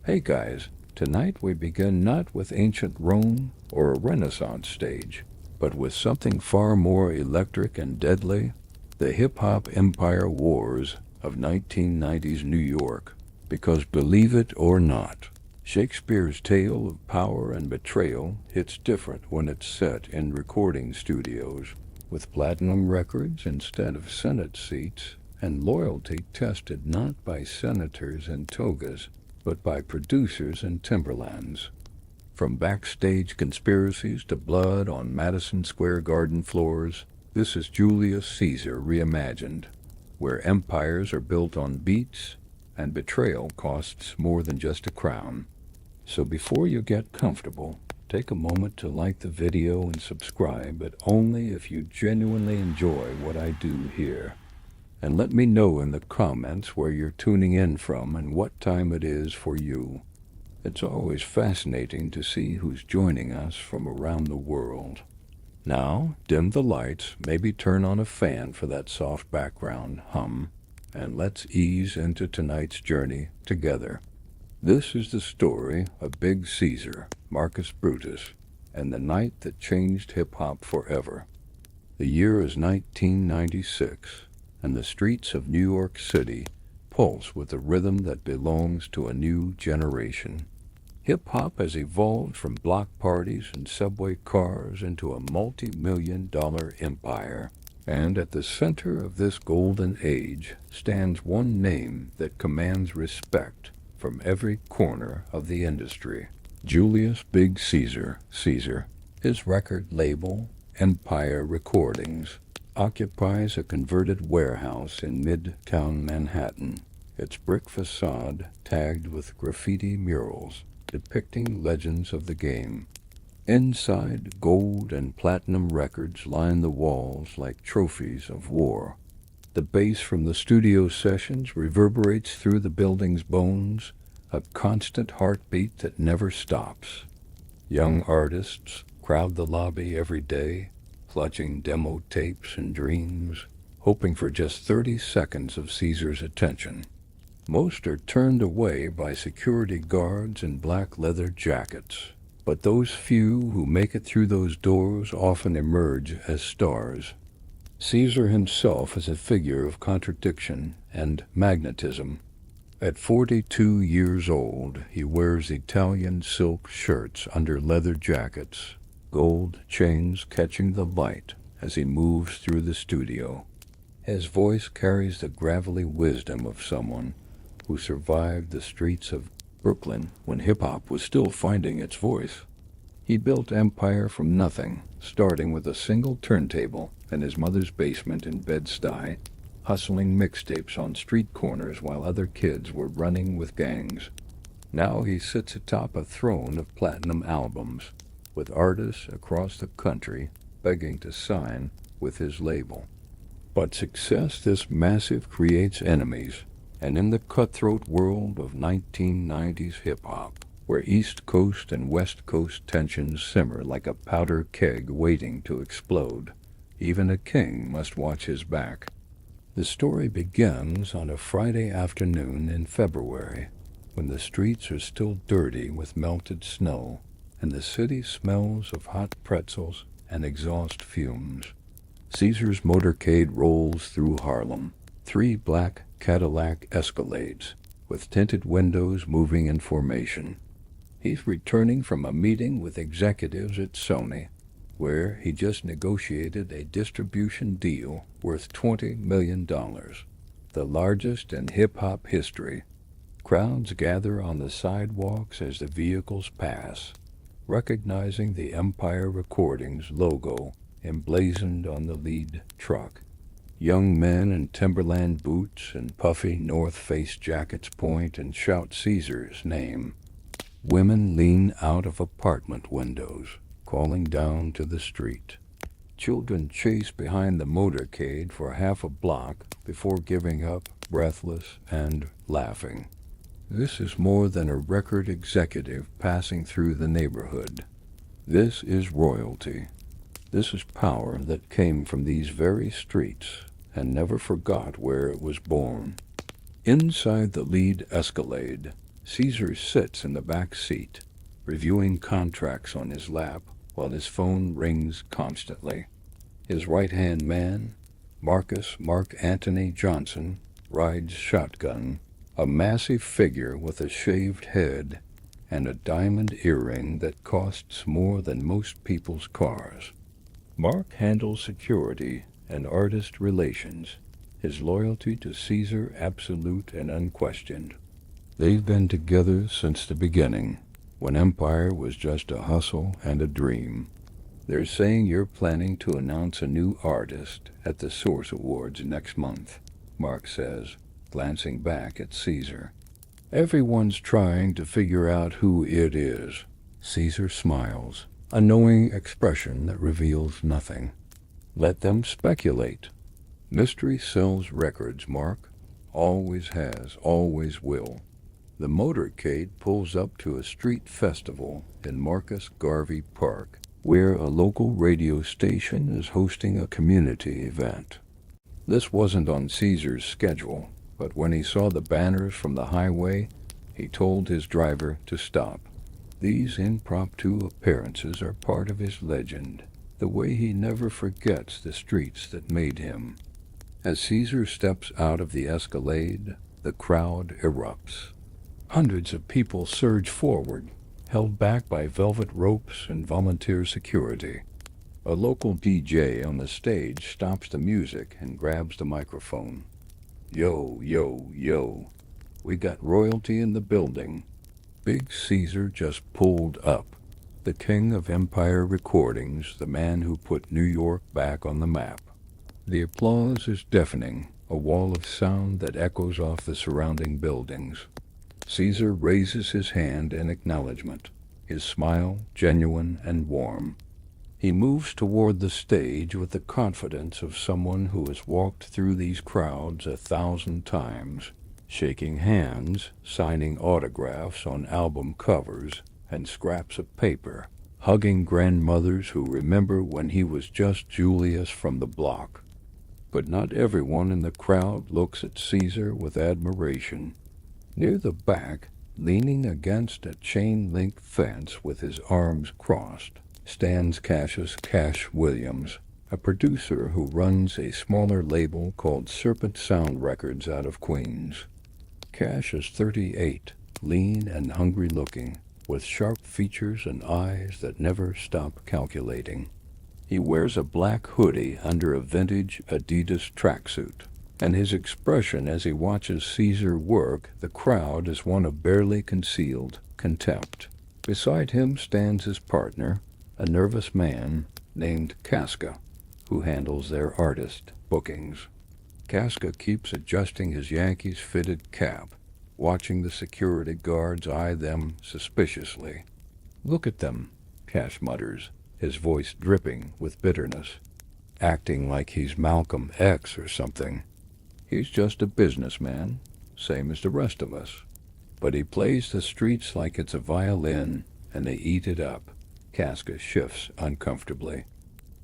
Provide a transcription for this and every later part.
Hey guys, tonight we begin not with ancient Rome or a Renaissance stage, but with something far more electric and deadly, the hip-hop empire wars of 1990s New York. Because believe it or not, Shakespeare's tale of power and betrayal hits different when it's set in recording studios, with platinum records instead of Senate seats, and loyalty tested not by senators and togas, but by producers and timberlands. From backstage conspiracies to blood on Madison Square Garden floors, this is Julius Caesar Reimagined, where empires are built on beats and betrayal costs more than just a crown. So before you get comfortable, take a moment to like the video and subscribe, but only if you genuinely enjoy what I do here. And let me know in the comments where you're tuning in from and what time it is for you. It's always fascinating to see who's joining us from around the world. Now, dim the lights, maybe turn on a fan for that soft background hum, and let's ease into tonight's journey together. This is the story of Big Caesar, Marcus Brutus, and the night that changed hip-hop forever. The year is 1996. And the streets of New York City pulse with a rhythm that belongs to a new generation. Hip-hop has evolved from block parties and subway cars into a multi-million-dollar empire. And at the center of this golden age stands one name that commands respect from every corner of the industry. Julius Big Caesar Caesar. His record label, Empire Recordings, occupies a converted warehouse in Midtown Manhattan, its brick facade tagged with graffiti murals depicting legends of the game. Inside, gold and platinum records line the walls like trophies of war. The bass from the studio sessions reverberates through the building's bones, a constant heartbeat that never stops. Young artists crowd the lobby every day, clutching demo tapes and dreams, hoping for just 30 seconds of Caesar's attention. Most are turned away by security guards in black leather jackets, but those few who make it through those doors often emerge as stars. Caesar himself is a figure of contradiction and magnetism. At 42 years old, he wears Italian silk shirts under leather jackets, gold chains catching the light as he moves through the studio. His voice carries the gravelly wisdom of someone who survived the streets of Brooklyn when hip-hop was still finding its voice. He built empire from nothing, starting with a single turntable in his mother's basement in Bed-Stuy, hustling mixtapes on street corners while other kids were running with gangs. Now he sits atop a throne of platinum albums, with artists across the country begging to sign with his label. But success this massive creates enemies, and in the cutthroat world of 1990s hip-hop, where East Coast and West Coast tensions simmer like a powder keg waiting to explode, even a king must watch his back. The story begins on a Friday afternoon in February, when the streets are still dirty with melted snow, and the city smells of hot pretzels and exhaust fumes. Caesar's motorcade rolls through Harlem, 3 black Cadillac Escalades, with tinted windows moving in formation. He's returning from a meeting with executives at Sony, where he just negotiated a distribution deal worth $20 million, the largest in hip-hop history. Crowds gather on the sidewalks as the vehicles pass, recognizing the Empire Recordings logo emblazoned on the lead truck. Young men in Timberland boots and puffy North Face jackets point and shout Caesar's name. Women lean out of apartment windows, calling down to the street. Children chase behind the motorcade for half a block before giving up, breathless and laughing. This is more than a record executive passing through the neighborhood. This is royalty. This is power that came from these very streets and never forgot where it was born. Inside the lead Escalade, Caesar sits in the back seat, reviewing contracts on his lap while his phone rings constantly. His right-hand man, Marcus Mark Antony Johnson, rides shotgun, a massive figure with a shaved head and a diamond earring that costs more than most people's cars. Mark handles security and artist relations, his loyalty to Caesar absolute and unquestioned. They've been together since the beginning, when empire was just a hustle and a dream. They're saying you're planning to announce a new artist at the Source Awards next month, Mark says, glancing back at Caesar. Everyone's trying to figure out who it is. Caesar smiles, a knowing expression that reveals nothing. Let them speculate. Mystery sells records, Mark. Always has, always will. The motorcade pulls up to a street festival in Marcus Garvey Park, where a local radio station is hosting a community event. This wasn't on Caesar's schedule, but when he saw the banners from the highway, he told his driver to stop. These impromptu appearances are part of his legend, the way he never forgets the streets that made him. As Caesar steps out of the Escalade, the crowd erupts. Hundreds of people surge forward, held back by velvet ropes and volunteer security. A local DJ on the stage stops the music and grabs the microphone. Yo, yo, yo. We got royalty in the building. Big Caesar just pulled up. The king of Empire recordings, the man who put New York back on the map. The applause is deafening, a wall of sound that echoes off the surrounding buildings. Caesar raises his hand in acknowledgement, his smile genuine and warm. He moves toward the stage with the confidence of someone who has walked through these crowds 1,000 times, shaking hands, signing autographs on album covers and scraps of paper, hugging grandmothers who remember when he was just Julius from the block. But not everyone in the crowd looks at Caesar with admiration. Near the back, leaning against a chain-link fence with his arms crossed, stands Cassius Cash Williams, a producer who runs a smaller label called Serpent Sound Records out of Queens. Cash is 38, lean and hungry-looking, with sharp features and eyes that never stop calculating. He wears a black hoodie under a vintage Adidas tracksuit, and his expression as he watches Caesar work the crowd is one of barely concealed contempt. Beside him stands his partner, a nervous man named Casca, who handles their artist bookings. Casca keeps adjusting his Yankees-fitted cap, watching the security guards eye them suspiciously. "Look at them," Cash mutters, his voice dripping with bitterness. "Acting like he's Malcolm X or something. He's just a businessman, same as the rest of us. But he plays the streets like it's a violin, and they eat it up." Casca shifts uncomfortably.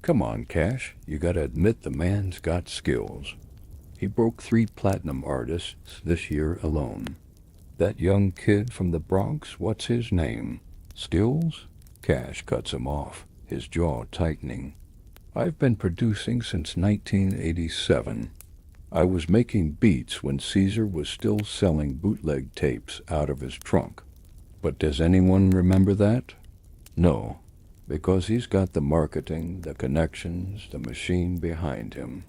"Come on, Cash, you gotta admit the man's got skills. He broke 3 platinum artists this year alone. That young kid from the Bronx, what's his name? Skills?" Cash cuts him off, his jaw tightening. "I've been producing since 1987. I was making beats when Caesar was still selling bootleg tapes out of his trunk. But does anyone remember that? No, because he's got the marketing, the connections, the machine behind him.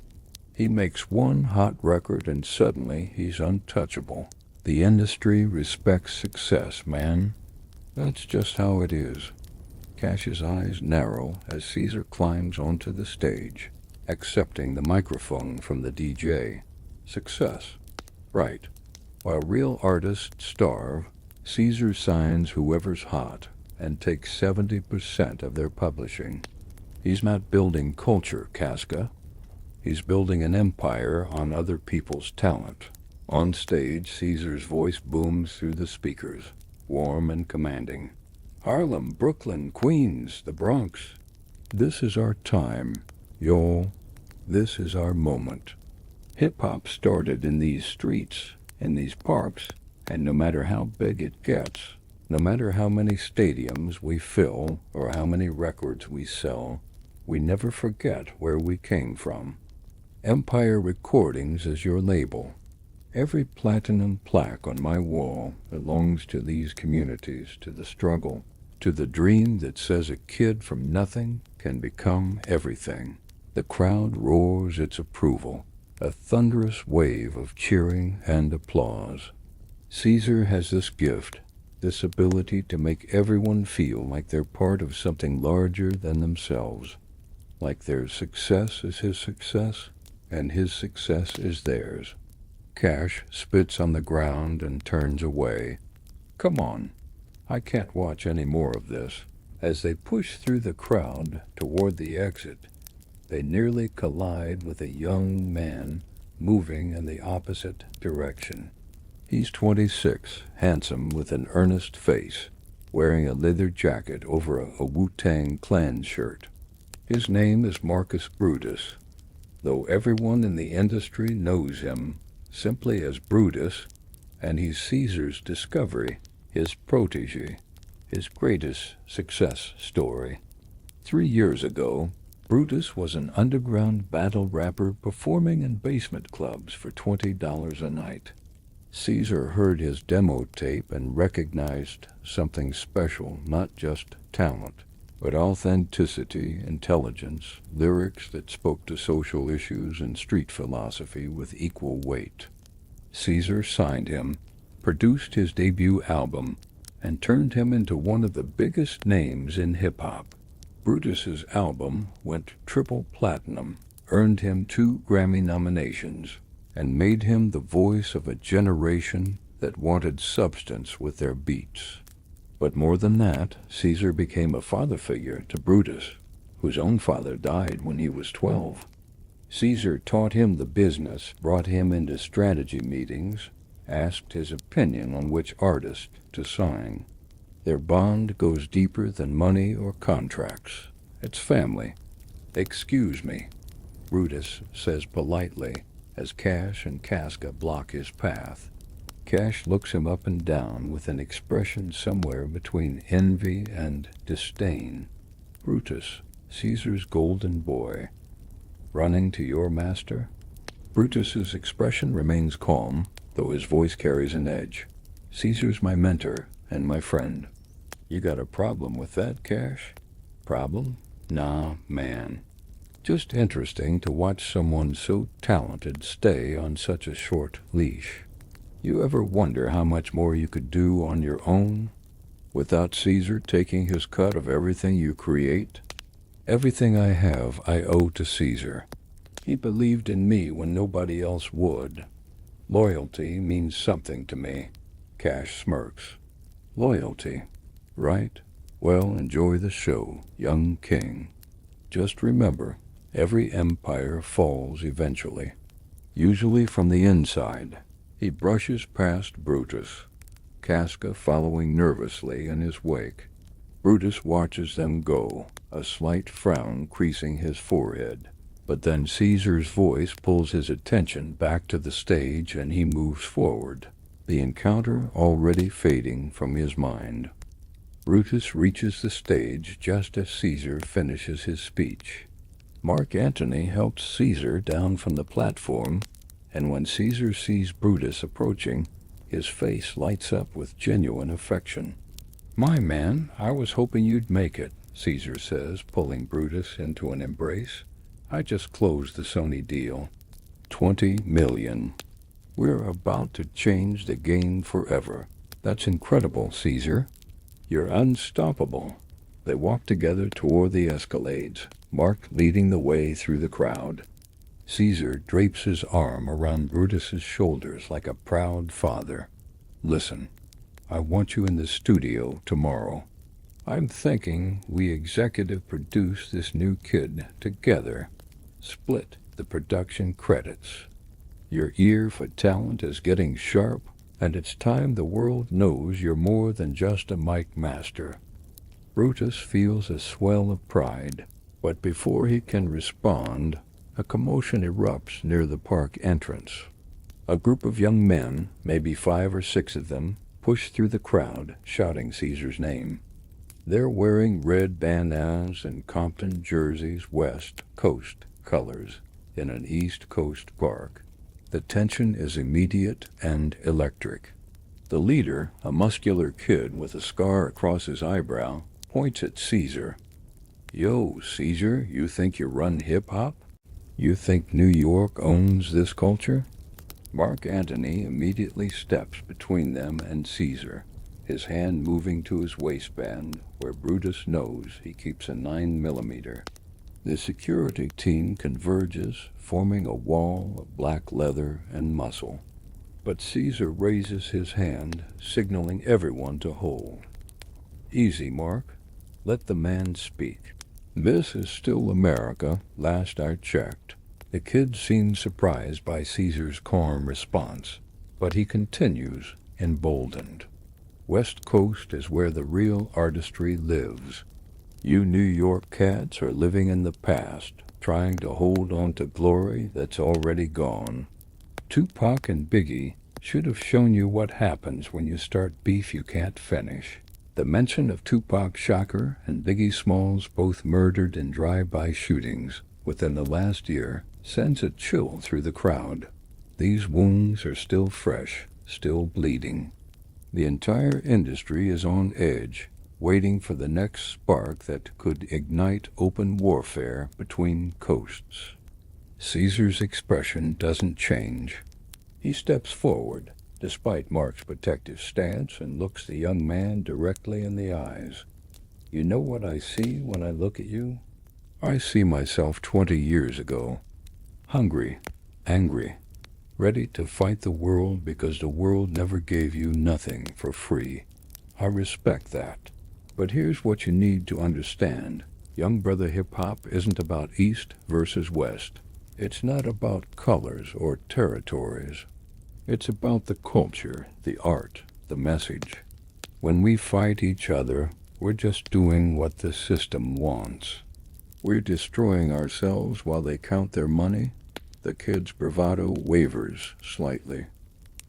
He makes one hot record and suddenly he's untouchable. The industry respects success, man. That's just how it is." Cash's eyes narrow as Caesar climbs onto the stage, accepting the microphone from the DJ. Success. Right. While real artists starve, Caesar signs whoever's hot and takes 70% of their publishing. He's not building culture, Casca. He's building an empire on other people's talent. On stage, Caesar's voice booms through the speakers, warm and commanding. "Harlem, Brooklyn, Queens, the Bronx. This is our time, y'all. This is our moment. Hip-hop started in these streets, in these parks, And no matter how big it gets, no matter how many stadiums we fill or how many records we sell, we never forget where we came from. Empire Recordings is your label. Every platinum plaque on my wall belongs to these communities, to the struggle, to the dream that says a kid from nothing can become everything. The crowd roars its approval, a thunderous wave of cheering and applause. Caesar has this gift, this ability to make everyone feel like they're part of something larger than themselves, like their success is his success, and his success is theirs. Cash spits on the ground and turns away. Come on, I can't watch any more of this. As they push through the crowd toward the exit, they nearly collide with a young man moving in the opposite direction. He's 26, handsome with an earnest face, wearing a leather jacket over a Wu-Tang Clan shirt. His name is Marcus Brutus, though everyone in the industry knows him simply as Brutus, and he's Caesar's discovery, his protégé, his greatest success story. 3 years ago, Brutus was an underground battle rapper performing in basement clubs for $20 a night. Caesar heard his demo tape and recognized something special, not just talent, but authenticity, intelligence, lyrics that spoke to social issues and street philosophy with equal weight. Caesar signed him, produced his debut album, and turned him into one of the biggest names in hip-hop. Brutus's album went triple platinum, earned him 2 Grammy nominations, and made him the voice of a generation that wanted substance with their beats. But more than that, Caesar became a father figure to Brutus, whose own father died when he was 12. Caesar taught him the business, brought him into strategy meetings, asked his opinion on which artist to sign. Their bond goes deeper than money or contracts. It's family. "Excuse me," Brutus says politely, as Cash and Casca block his path. Cash looks him up and down with an expression somewhere between envy and disdain. "Brutus, Caesar's golden boy. Running to your master?" Brutus's expression remains calm, though his voice carries an edge. "Caesar's my mentor and my friend." "You got a problem with that, Cash?" "Problem? Nah, man. Just interesting to watch someone so talented stay on such a short leash. You ever wonder how much more you could do on your own, without Caesar taking his cut of everything you create? Everything I have I owe to Caesar. He believed in me when nobody else would. Loyalty means something to me." Cash smirks. "Loyalty, right? Well, enjoy the show, young king. Just remember, every empire falls eventually, usually from the inside." He brushes past Brutus, Casca following nervously in his wake. Brutus watches them go, a slight frown creasing his forehead. But then Caesar's voice pulls his attention back to the stage and he moves forward, the encounter already fading from his mind. Brutus reaches the stage just as Caesar finishes his speech. Mark Antony helps Caesar down from the platform, and when Caesar sees Brutus approaching, his face lights up with genuine affection. "My man, I was hoping you'd make it," Caesar says, pulling Brutus into an embrace. "I just closed the Sony deal. 20 million. We're about to change the game forever." "That's incredible, Caesar. You're unstoppable." They walk together toward the escalades, Mark leading the way through the crowd. Caesar drapes his arm around Brutus's shoulders like a proud father. "Listen, I want you in the studio tomorrow. I'm thinking we executive produce this new kid together. Split the production credits. Your ear for talent is getting sharp, and it's time the world knows you're more than just a mic master." Brutus feels a swell of pride, but before he can respond, a commotion erupts near the park entrance. A group of young men, maybe 5 or 6 of them, push through the crowd, shouting Caesar's name. They're wearing red bandanas and Compton jerseys, West Coast colors, in an East Coast park. The tension is immediate and electric. The leader, a muscular kid with a scar across his eyebrow, points at Caesar. "Yo, Caesar, you think you run hip-hop? You think New York owns this culture?" Mark Antony immediately steps between them and Caesar, his hand moving to his waistband where Brutus knows he keeps a 9mm. The security team converges, forming a wall of black leather and muscle. But Caesar raises his hand, signaling everyone to hold. "Easy, Mark. Let the man speak. This is still America, last I checked." The kid seems surprised by Caesar's calm response, but he continues, emboldened. "West Coast is where the real artistry lives. You New York cats are living in the past, trying to hold on to glory that's already gone. Tupac and Biggie should have shown you what happens when you start beef you can't finish." The mention of Tupac Shakur and Biggie Smalls, both murdered in drive-by shootings within the last year, sends a chill through the crowd. These wounds are still fresh, still bleeding. The entire industry is on edge, waiting for the next spark that could ignite open warfare between coasts. Caesar's expression doesn't change. He steps forward, despite Mark's protective stance, and looks the young man directly in the eyes. "You know what I see when I look at you? I see myself 20 years ago. Hungry, angry, ready to fight the world because the world never gave you nothing for free. I respect that. But here's what you need to understand. Young brother hip-hop isn't about East versus West. It's not about colors or territories. It's about the culture, the art, the message. When we fight each other, we're just doing what the system wants. We're destroying ourselves while they count their money." The kid's bravado wavers slightly.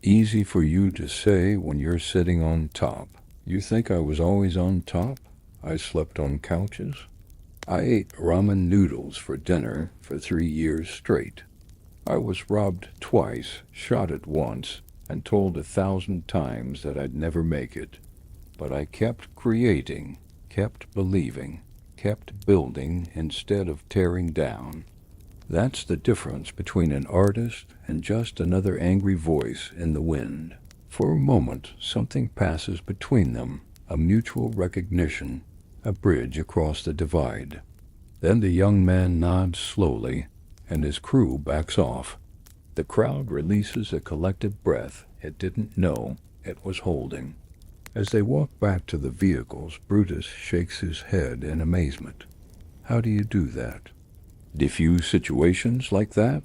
"Easy for you to say when you're sitting on top. You think I was always on top? I slept on couches. I ate ramen noodles for dinner for 3 years straight. I was robbed twice, shot at once, and told 1,000 times that I'd never make it. But I kept creating, kept believing, kept building instead of tearing down. That's the difference between an artist and just another angry voice in the wind." For a moment, something passes between them, a mutual recognition, a bridge across the divide. Then the young man nods slowly, and his crew backs off. The crowd releases a collective breath it didn't know it was holding. As they walk back to the vehicles, Brutus shakes his head in amazement. "How do you do that? Diffuse situations like that?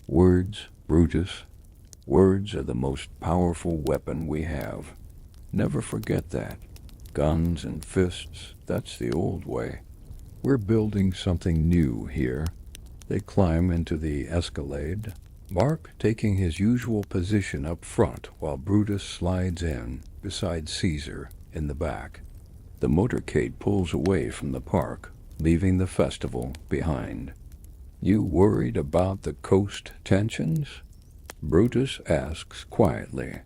Words, Brutus. Words are the most powerful weapon we have. Never forget that. Guns and fists, that's the old way. We're building something new here." They climb into the Escalade, Mark taking his usual position up front while Brutus slides in beside Caesar in the back. The motorcade pulls away from the park, leaving the festival behind. "You worried about the coast tensions?" Brutus asks quietly.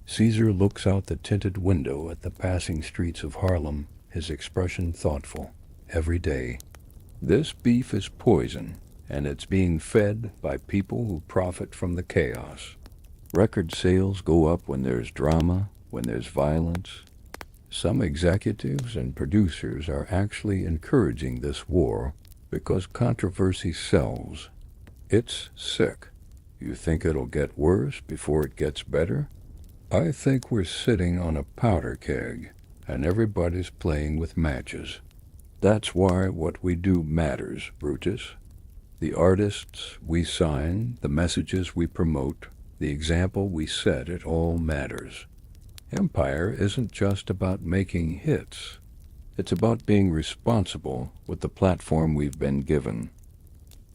Caesar looks out the tinted window at the passing streets of Harlem, his expression thoughtful. "Every day. This beef is poison, and it's being fed by people who profit from the chaos. Record sales go up when there's drama, when there's violence. Some executives and producers are actually encouraging this war because controversy sells. It's sick. You think it'll get worse before it gets better? I think we're sitting on a powder keg, and everybody's playing with matches. That's why what we do matters, Brutus. The artists we sign, the messages we promote, the example we set, it all matters. Empire isn't just about making hits. It's about being responsible with the platform we've been given."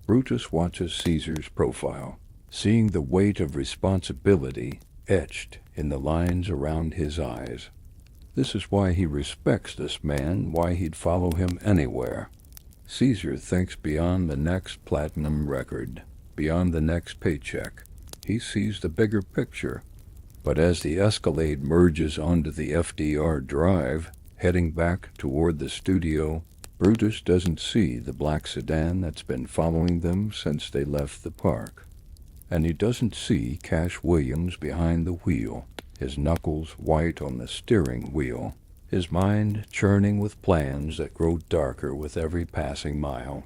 Brutus watches Caesar's profile. seeing the weight of responsibility etched in the lines around his eyes. This is why he respects this man, why he'd follow him anywhere. Caesar thinks beyond the next platinum record, beyond the next paycheck. He sees the bigger picture. But as the Escalade merges onto the FDR Drive, heading back toward the studio, Brutus doesn't see the black sedan that's been following them since they left the park. And he doesn't see Cash Williams behind the wheel, his knuckles white on the steering wheel, his mind churning with plans that grow darker with every passing mile.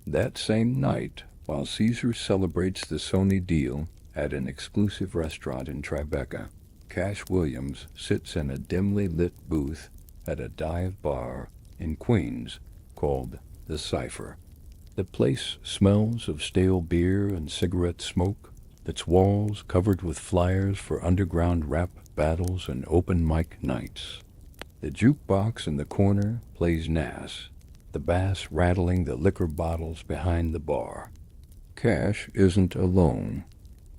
That same night, while Caesar celebrates the Sony deal at an exclusive restaurant in Tribeca, Cash Williams sits in a dimly lit booth at a dive bar in Queens called the Cipher. The place smells of stale beer and cigarette smoke, its walls covered with flyers for underground rap battles and open mic nights. The jukebox in the corner plays Nas, the bass rattling the liquor bottles behind the bar. Cash isn't alone.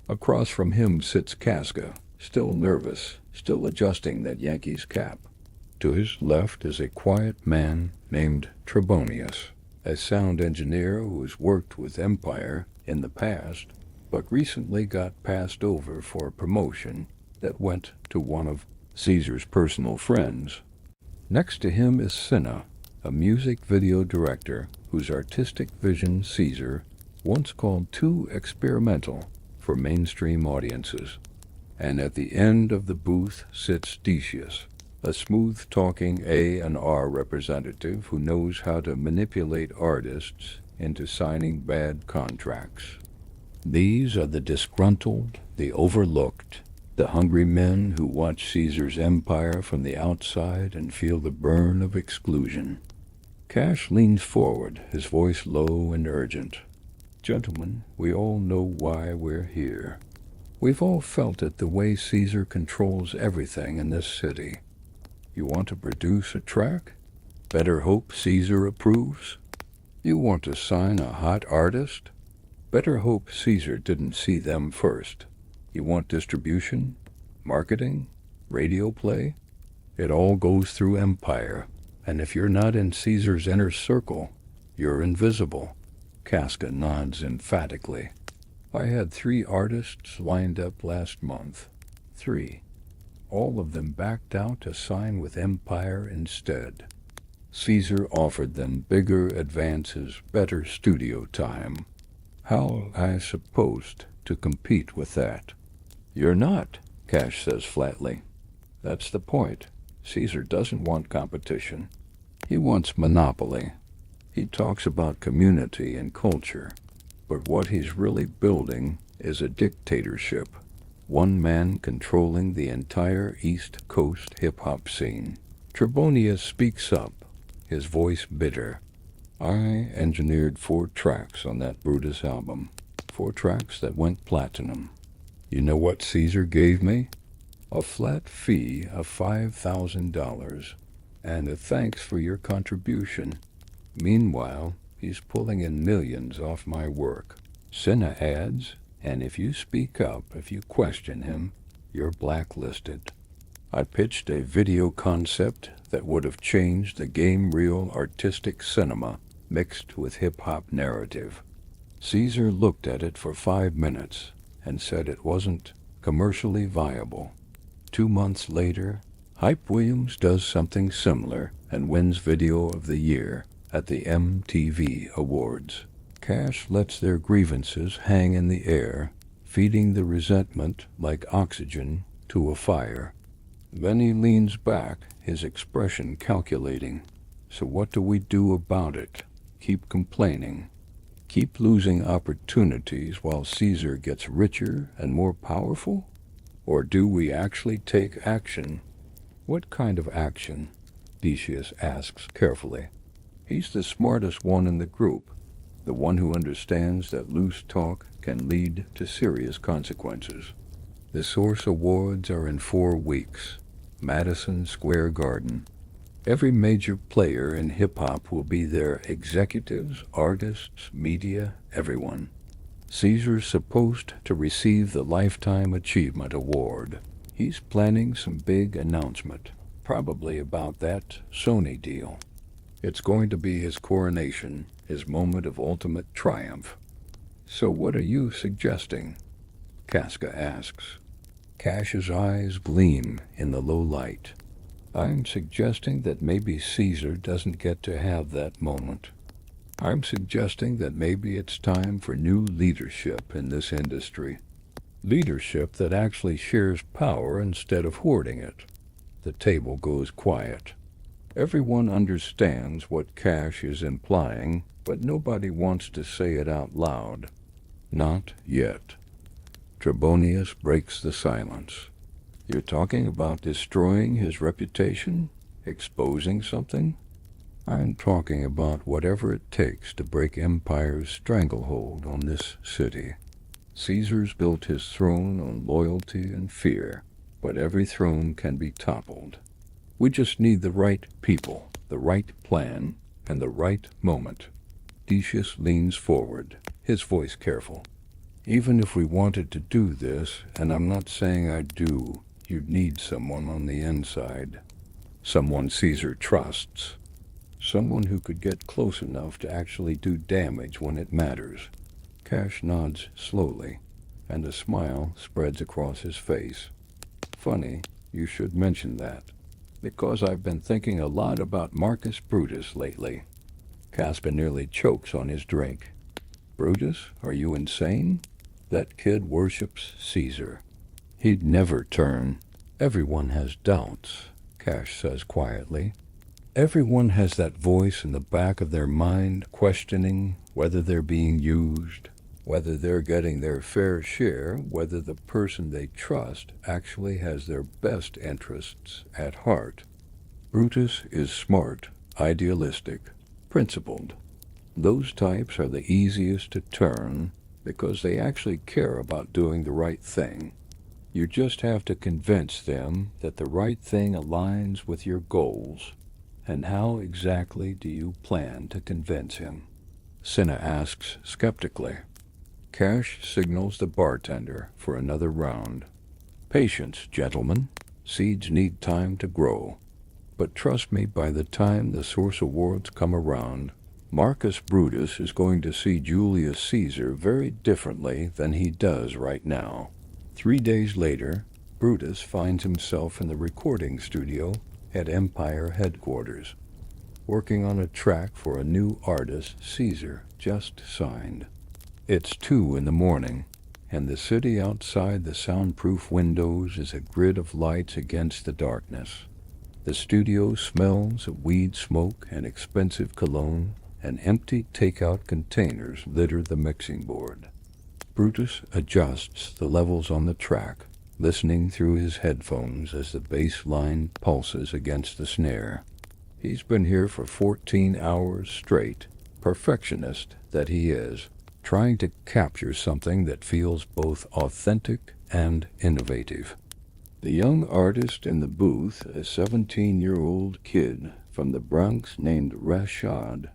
Across from him sits Casca, still nervous, still adjusting that Yankees cap. To his left is a quiet man named Trebonius, a sound engineer who has worked with Empire in the past, but recently got passed over for a promotion that went to one of Caesar's personal friends. Next to him is Cinna, a music video director whose artistic vision Caesar once called too experimental for mainstream audiences. And at the end of the booth sits Decius, a smooth-talking A&R representative who knows how to manipulate artists into signing bad contracts. These are the disgruntled, the overlooked, the hungry men who watch Caesar's empire from the outside and feel the burn of exclusion. Cash leans forward, his voice low and urgent. Gentlemen, we all know why we're here. We've all felt it the way Caesar controls everything in this city. You want to produce a track? Better hope Caesar approves. You want to sign a hot artist? Better hope Caesar didn't see them first. You want distribution, marketing, radio play? It all goes through Empire, and if you're not in Caesar's inner circle, you're invisible. Casca nods emphatically. I had 3 artists lined up last month. 3. All of them backed out to sign with Empire instead. Caesar offered them bigger advances, better studio time. How am I supposed to compete with that? You're not, Cash says flatly. That's the point. Caesar doesn't want competition. He wants monopoly. He talks about community and culture, but what he's really building is a dictatorship. One man controlling the entire East Coast hip-hop scene. Trebonius speaks up, his voice bitter. I engineered 4 tracks on that Brutus album. 4 tracks that went platinum. You know what Caesar gave me? A flat fee of $5,000 and a thanks for your contribution. Meanwhile, he's pulling in millions off my work. Cinna adds, and if you speak up, if you question him, you're blacklisted. I pitched a video concept that would have changed the game-reel artistic cinema mixed with hip-hop narrative. Caesar looked at it for 5 minutes and said it wasn't commercially viable. 2 months later, Hype Williams does something similar and wins Video of the Year at the MTV Awards. Cash lets their grievances hang in the air, feeding the resentment like oxygen to a fire. Then he leans back, his expression calculating. So what do we do about it? Keep complaining? Keep losing opportunities while Caesar gets richer and more powerful? Or do we actually take action? What kind of action? Decius asks carefully. He's the smartest one in the group, the one who understands that loose talk can lead to serious consequences. The Source Awards are in 4 weeks. Madison Square Garden. Every major player in hip-hop will be there, executives, artists, media, everyone. Caesar's supposed to receive the Lifetime Achievement Award. He's planning some big announcement, probably about that Sony deal. It's going to be his coronation, his moment of ultimate triumph. So what are you suggesting? Casca asks. Cash's eyes gleam in the low light. I'm suggesting that maybe Caesar doesn't get to have that moment. I'm suggesting that maybe it's time for new leadership in this industry. Leadership that actually shares power instead of hoarding it. The table goes quiet. Everyone understands what Cash is implying, but nobody wants to say it out loud. Not yet. Trebonius breaks the silence. You're talking about destroying his reputation? Exposing something? I'm talking about whatever it takes to break Empire's stranglehold on this city. Caesar's built his throne on loyalty and fear, but every throne can be toppled. We just need the right people, the right plan, and the right moment. Decius leans forward, his voice careful. Even if we wanted to do this, and I'm not saying I do, you'd need someone on the inside. Someone Caesar trusts. Someone who could get close enough to actually do damage when it matters. Cash nods slowly, and a smile spreads across his face. Funny, you should mention that, because I've been thinking a lot about Marcus Brutus lately. Casper nearly chokes on his drink. Brutus, are you insane? That kid worships Caesar. He'd never turn. Everyone has doubts, Cash says quietly. Everyone has that voice in the back of their mind questioning whether they're being used, whether they're getting their fair share, whether the person they trust actually has their best interests at heart. Brutus is smart, idealistic, principled. Those types are the easiest to turn because they actually care about doing the right thing. You just have to convince them that the right thing aligns with your goals. And how exactly do you plan to convince him? Cinna asks skeptically. Cash signals the bartender for another round. Patience, gentlemen. Seeds need time to grow. But trust me, by the time the Source Awards come around, Marcus Brutus is going to see Julius Caesar very differently than he does right now. 3 days later, Brutus finds himself in the recording studio at Empire headquarters, working on a track for a new artist Caesar just signed. It's 2 in the morning, and the city outside the soundproof windows is a grid of lights against the darkness. The studio smells of weed smoke and expensive cologne, and empty takeout containers litter the mixing board. Brutus adjusts the levels on the track, listening through his headphones as the bass line pulses against the snare. He's been here for 14 hours straight, perfectionist that he is, trying to capture something that feels both authentic and innovative. The young artist in the booth, a 17-year-old kid from the Bronx named Rashad,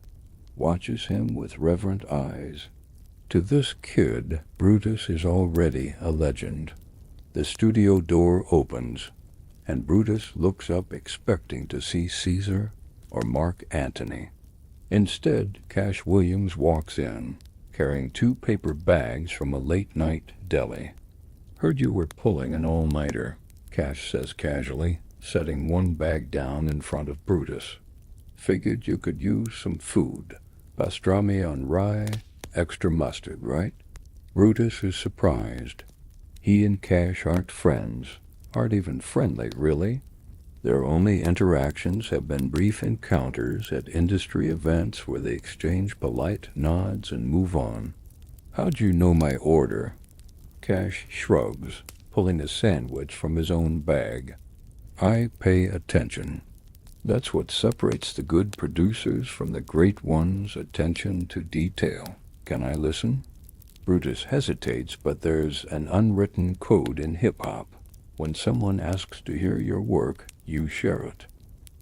watches him with reverent eyes. To this kid, Brutus is already a legend. The studio door opens, and Brutus looks up expecting to see Caesar or Mark Antony. Instead, Cash Williams walks in, carrying 2 paper bags from a late-night deli. Heard you were pulling an all-nighter, Cash says casually, setting one bag down in front of Brutus. Figured you could use some food. Pastrami on rye, extra mustard, right? Brutus is surprised. He and Cash aren't friends, aren't even friendly, really. Their only interactions have been brief encounters at industry events where they exchange polite nods and move on. How'd you know my order? Cash shrugs, pulling a sandwich from his own bag. I pay attention. That's what separates the good producers from the great ones, attention to detail. Can I listen? Brutus hesitates, but there's an unwritten code in hip-hop. When someone asks to hear your work, you share it.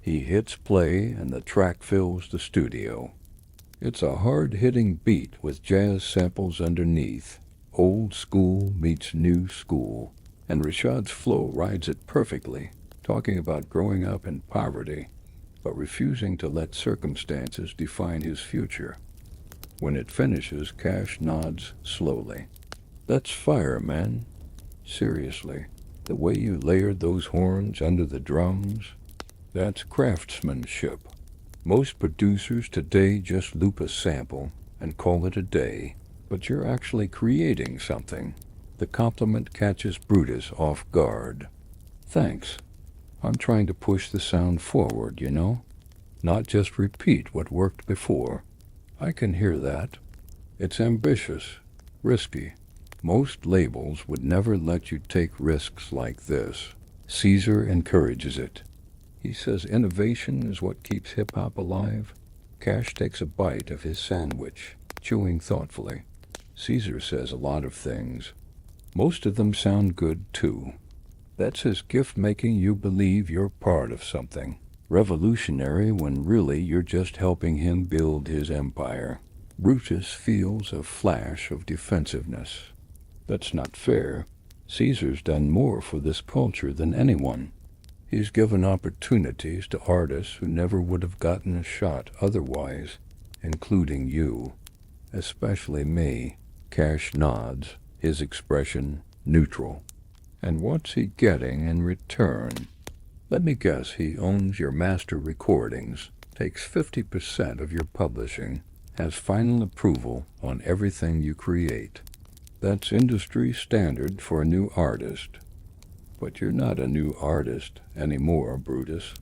He hits play, and the track fills the studio. It's a hard-hitting beat with jazz samples underneath, Old school meets new school, and Rashad's flow rides it perfectly, talking about growing up in poverty, but refusing to let circumstances define his future. When it finishes, Cash nods slowly. That's fire, man. Seriously, the way you layered those horns under the drums, that's craftsmanship. Most producers today just loop a sample and call it a day, but you're actually creating something. The compliment catches Brutus off guard. Thanks. I'm trying to push the sound forward, you know? Not just repeat what worked before. I can hear that. It's ambitious, risky. Most labels would never let you take risks like this. Caesar encourages it. He says innovation is what keeps hip-hop alive. Cash takes a bite of his sandwich, chewing thoughtfully. Caesar says a lot of things. Most of them sound good, too. That's his gift, making you believe you're part of something. Revolutionary when really you're just helping him build his empire. Brutus feels a flash of defensiveness. That's not fair. Caesar's done more for this culture than anyone. He's given opportunities to artists who never would have gotten a shot otherwise, including you. Especially me. Cash nods, his expression neutral. And what's he getting in return? Let me guess, he owns your master recordings, takes 50% of your publishing, has final approval on everything you create. That's industry standard for a new artist. But you're not a new artist anymore, Brutus.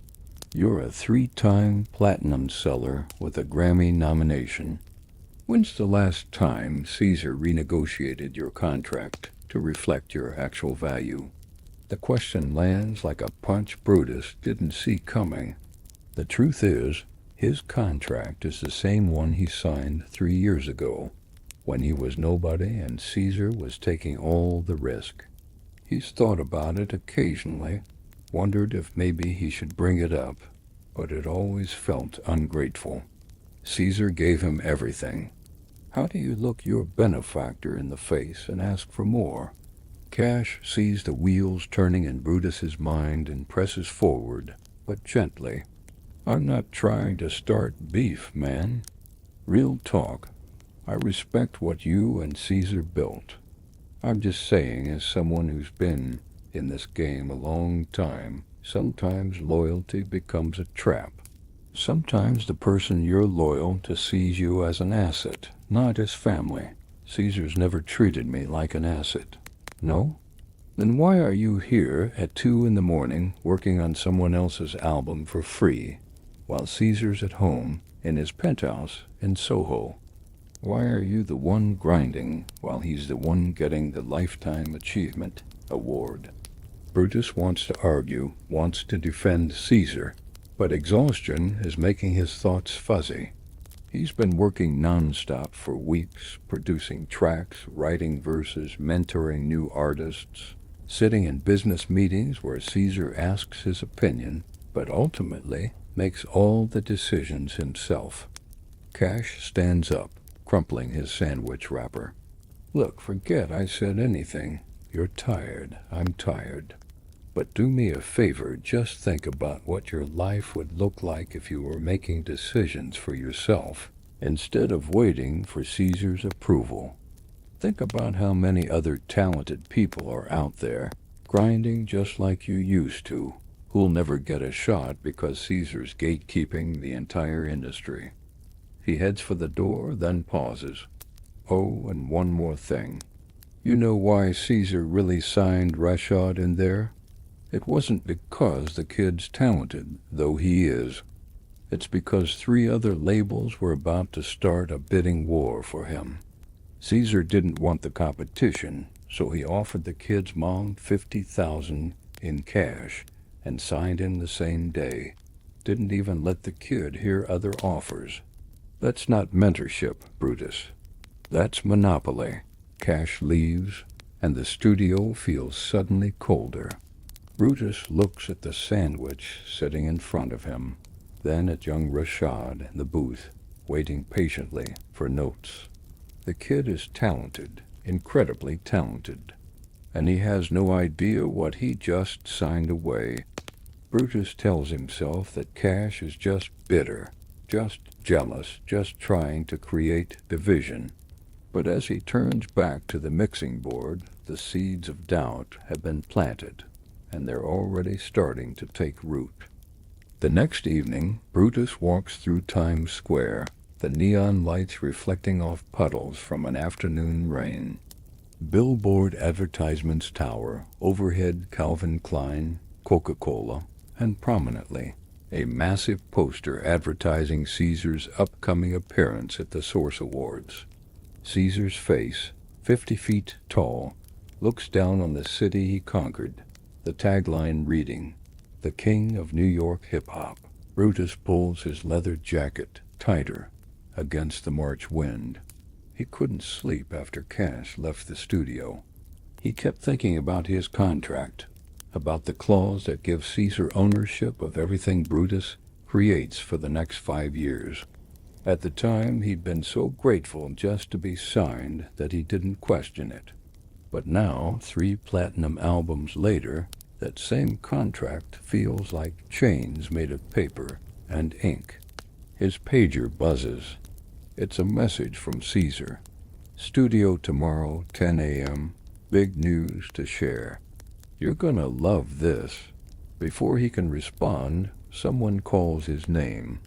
You're a 3-time platinum seller with a Grammy nomination. When's the last time Caesar renegotiated your contract to reflect your actual value? The question lands like a punch Brutus didn't see coming. The truth is, his contract is the same one he signed 3 years ago, when he was nobody and Caesar was taking all the risk. He's thought about it occasionally, wondered if maybe he should bring it up, but it always felt ungrateful. Caesar gave him everything. How do you look your benefactor in the face and ask for more? Cash sees the wheels turning in Brutus's mind and presses forward, but gently. I'm not trying to start beef, man. Real talk. I respect what you and Caesar built. I'm just saying, as someone who's been in this game a long time, sometimes loyalty becomes a trap. Sometimes the person you're loyal to sees you as an asset, not as family. Caesar's never treated me like an asset. No? Then why are you here at 2 in the morning working on someone else's album for free, while Caesar's at home in his penthouse in Soho? Why are you the one grinding while he's the one getting the Lifetime Achievement Award? Brutus wants to argue, wants to defend Caesar, but exhaustion is making his thoughts fuzzy. He's been working non-stop for weeks, producing tracks, writing verses, mentoring new artists, sitting in business meetings where Caesar asks his opinion, but ultimately makes all the decisions himself. Cash stands up, crumpling his sandwich wrapper. Look, forget I said anything. You're tired. I'm tired. But do me a favor, just think about what your life would look like if you were making decisions for yourself, instead of waiting for Caesar's approval. Think about how many other talented people are out there, grinding just like you used to, who'll never get a shot because Caesar's gatekeeping the entire industry. He heads for the door, then pauses. Oh, and one more thing. You know why Caesar really signed Rashad in there? It wasn't because the kid's talented, though he is. It's because 3 other labels were about to start a bidding war for him. Caesar didn't want the competition, so he offered the kid's mom $50,000 in cash and signed him the same day. Didn't even let the kid hear other offers. That's not mentorship, Brutus. That's monopoly. Cash leaves, and the studio feels suddenly colder. Brutus looks at the sandwich sitting in front of him, then at young Rashad in the booth, waiting patiently for notes. The kid is talented, incredibly talented. And he has no idea what he just signed away. Brutus tells himself that Cash is just bitter, just jealous, just trying to create division. But as he turns back to the mixing board, the seeds of doubt have been planted, and they're already starting to take root. The next evening, Brutus walks through Times Square, the neon lights reflecting off puddles from an afternoon rain. Billboard advertisements tower, overhead Calvin Klein, Coca-Cola, and prominently, a massive poster advertising Caesar's upcoming appearance at the Source Awards. Caesar's face, 50 feet tall, looks down on the city he conquered, the tagline reading, "The King of New York Hip-Hop." Brutus pulls his leather jacket tighter against the March wind. He couldn't sleep after Cash left the studio. He kept thinking about his contract, about the clause that gives Caesar ownership of everything Brutus creates for the next 5 years. At the time, he'd been so grateful just to be signed that he didn't question it. But now, 3 platinum albums later, that same contract feels like chains made of paper and ink. His pager buzzes. It's a message from Caesar. "Studio tomorrow, 10 a.m. Big news to share. You're gonna love this." Before he can respond, someone calls his name.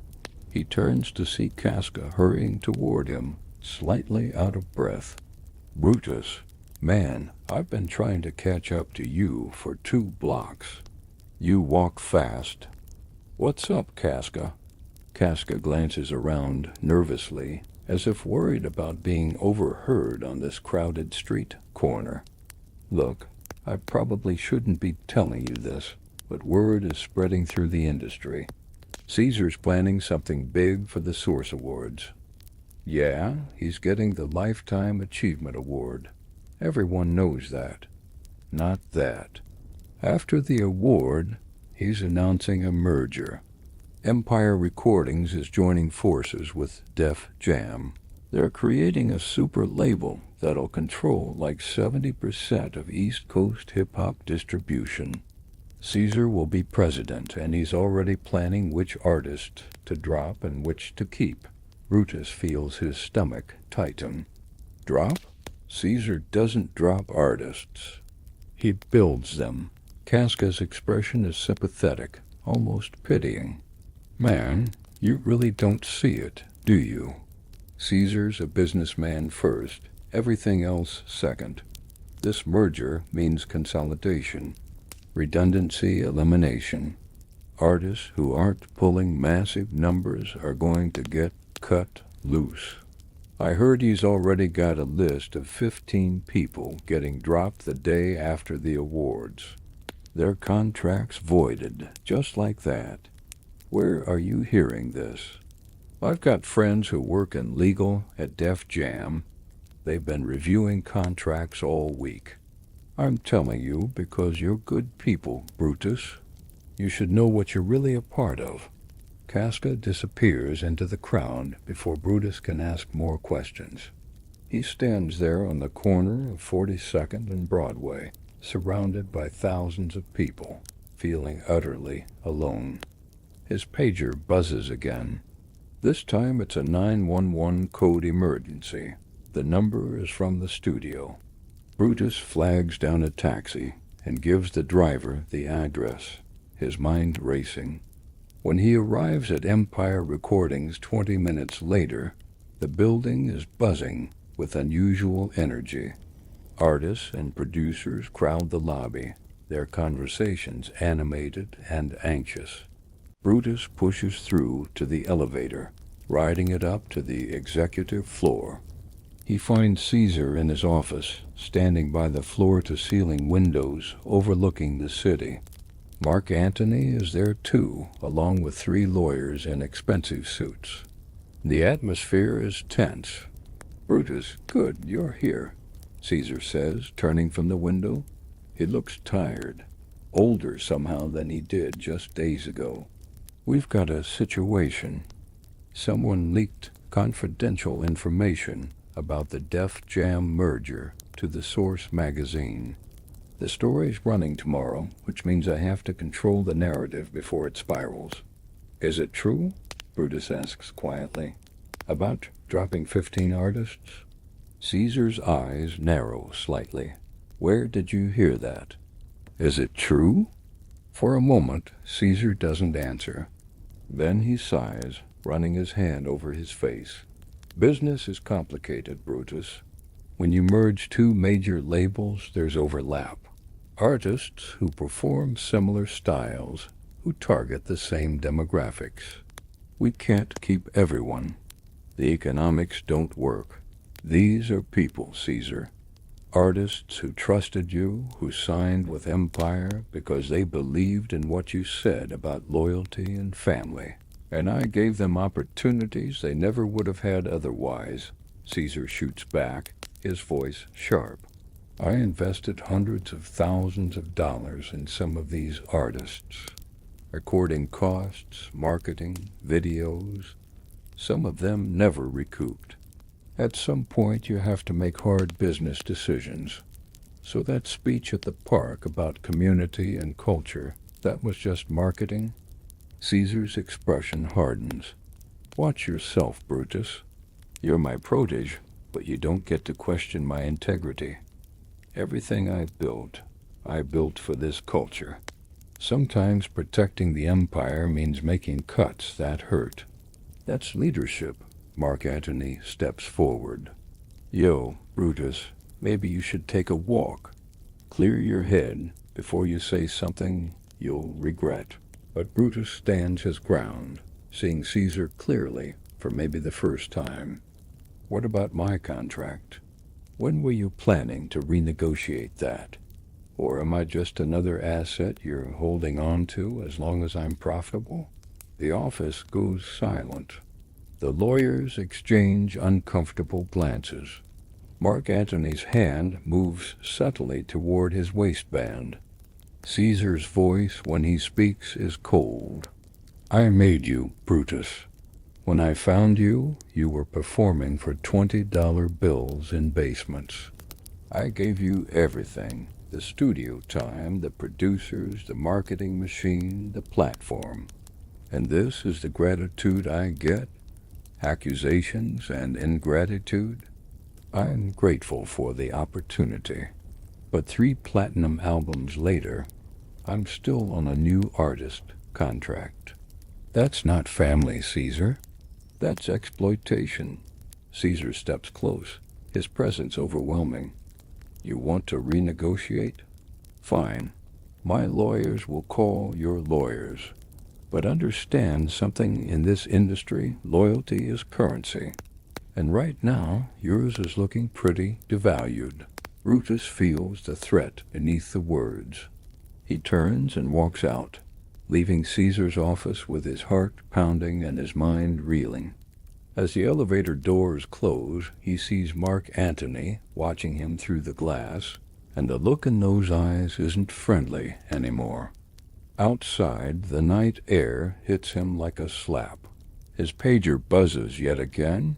He turns to see Casca hurrying toward him, slightly out of breath. "Brutus, man, I've been trying to catch up to you for 2 blocks. You walk fast." "What's up, Casca?" Casca glances around nervously, as if worried about being overheard on this crowded street corner. "Look, I probably shouldn't be telling you this, but word is spreading through the industry. Caesar's planning something big for the Source Awards." "Yeah, he's getting the Lifetime Achievement Award. Everyone knows that." "Not that. After the award, he's announcing a merger. Empire Recordings is joining forces with Def Jam. They're creating a super label that'll control like 70% of East Coast hip-hop distribution. Caesar will be president, and he's already planning which artist to drop and which to keep." Brutus feels his stomach tighten. "Drop? Caesar doesn't drop artists. He builds them." Casca's expression is sympathetic, almost pitying. "Man, you really don't see it, do you? Caesar's a businessman first, everything else second. This merger means consolidation, redundancy elimination. Artists who aren't pulling massive numbers are going to get cut loose. I heard he's already got a list of 15 people getting dropped the day after the awards. Their contracts voided, just like that. Where are you hearing this?" "I've got friends who work in legal at Def Jam. They've been reviewing contracts all week. I'm telling you because you're good people, Brutus. You should know what you're really a part of." Casca disappears into the crowd before Brutus can ask more questions. He stands there on the corner of 42nd and Broadway, surrounded by thousands of people, feeling utterly alone. His pager buzzes again. This time it's a 911 code emergency. The number is from the studio. Brutus flags down a taxi and gives the driver the address, his mind racing. When he arrives at Empire Recordings 20 minutes later, the building is buzzing with unusual energy. Artists and producers crowd the lobby, their conversations animated and anxious. Brutus pushes through to the elevator, riding it up to the executive floor. He finds Caesar in his office, standing by the floor-to-ceiling windows overlooking the city. Mark Antony is there too, along with 3 lawyers in expensive suits. The atmosphere is tense. "Brutus, good, you're here," Caesar says, turning from the window. He looks tired, older somehow than he did just days ago. "We've got a situation. Someone leaked confidential information about the Def Jam merger to the Source magazine. The story's running tomorrow, which means I have to control the narrative before it spirals. Is it true? Brutus asks quietly. About dropping 15 artists? Caesar's eyes narrow slightly. Where did you hear that? Is it true? For a moment, Caesar doesn't answer. Then he sighs, running his hand over his face. Business is complicated, Brutus. When you merge two major labels, there's overlap. Artists who perform similar styles, who target the same demographics. We can't keep everyone. The economics don't work. These are people, Caesar. Artists who trusted you, who signed with Empire because they believed in what you said about loyalty and family. And I gave them opportunities they never would have had otherwise. Caesar shoots back, his voice sharp. I invested hundreds of thousands of dollars in some of these artists. Recording costs, marketing, videos. Some of them never recouped. At some point you have to make hard business decisions. So that speech at the park about community and culture, that was just marketing? Caesar's expression hardens. Watch yourself, Brutus. You're my protégé, but you don't get to question my integrity. Everything I built for this culture. Sometimes protecting the empire means making cuts that hurt. That's leadership. Mark Antony steps forward. Yo, Brutus, maybe you should take a walk. Clear your head before you say something you'll regret. But Brutus stands his ground, seeing Caesar clearly for maybe the first time. What about my contract? When were you planning to renegotiate that? Or am I just another asset you're holding on to as long as I'm profitable? The office goes silent. The lawyers exchange uncomfortable glances. Mark Antony's hand moves subtly toward his waistband. Caesar's voice, when he speaks, is cold. I made you, Brutus. When I found you, you were performing for $20 bills in basements. I gave you everything. The studio time, the producers, the marketing machine, the platform. And this is the gratitude I get? Accusations and ingratitude? I'm grateful for the opportunity. But 3 platinum albums later, I'm still on a new artist contract. That's not family, Caesar. That's exploitation. Caesar steps close, his presence overwhelming. You want to renegotiate? Fine. My lawyers will call your lawyers. But understand something in this industry, loyalty is currency. And right now, yours is looking pretty devalued. Brutus feels the threat beneath the words. He turns and walks out, leaving Caesar's office with his heart pounding and his mind reeling. As the elevator doors close, he sees Mark Antony watching him through the glass, and the look in those eyes isn't friendly anymore. Outside, the night air hits him like a slap. His pager buzzes yet again.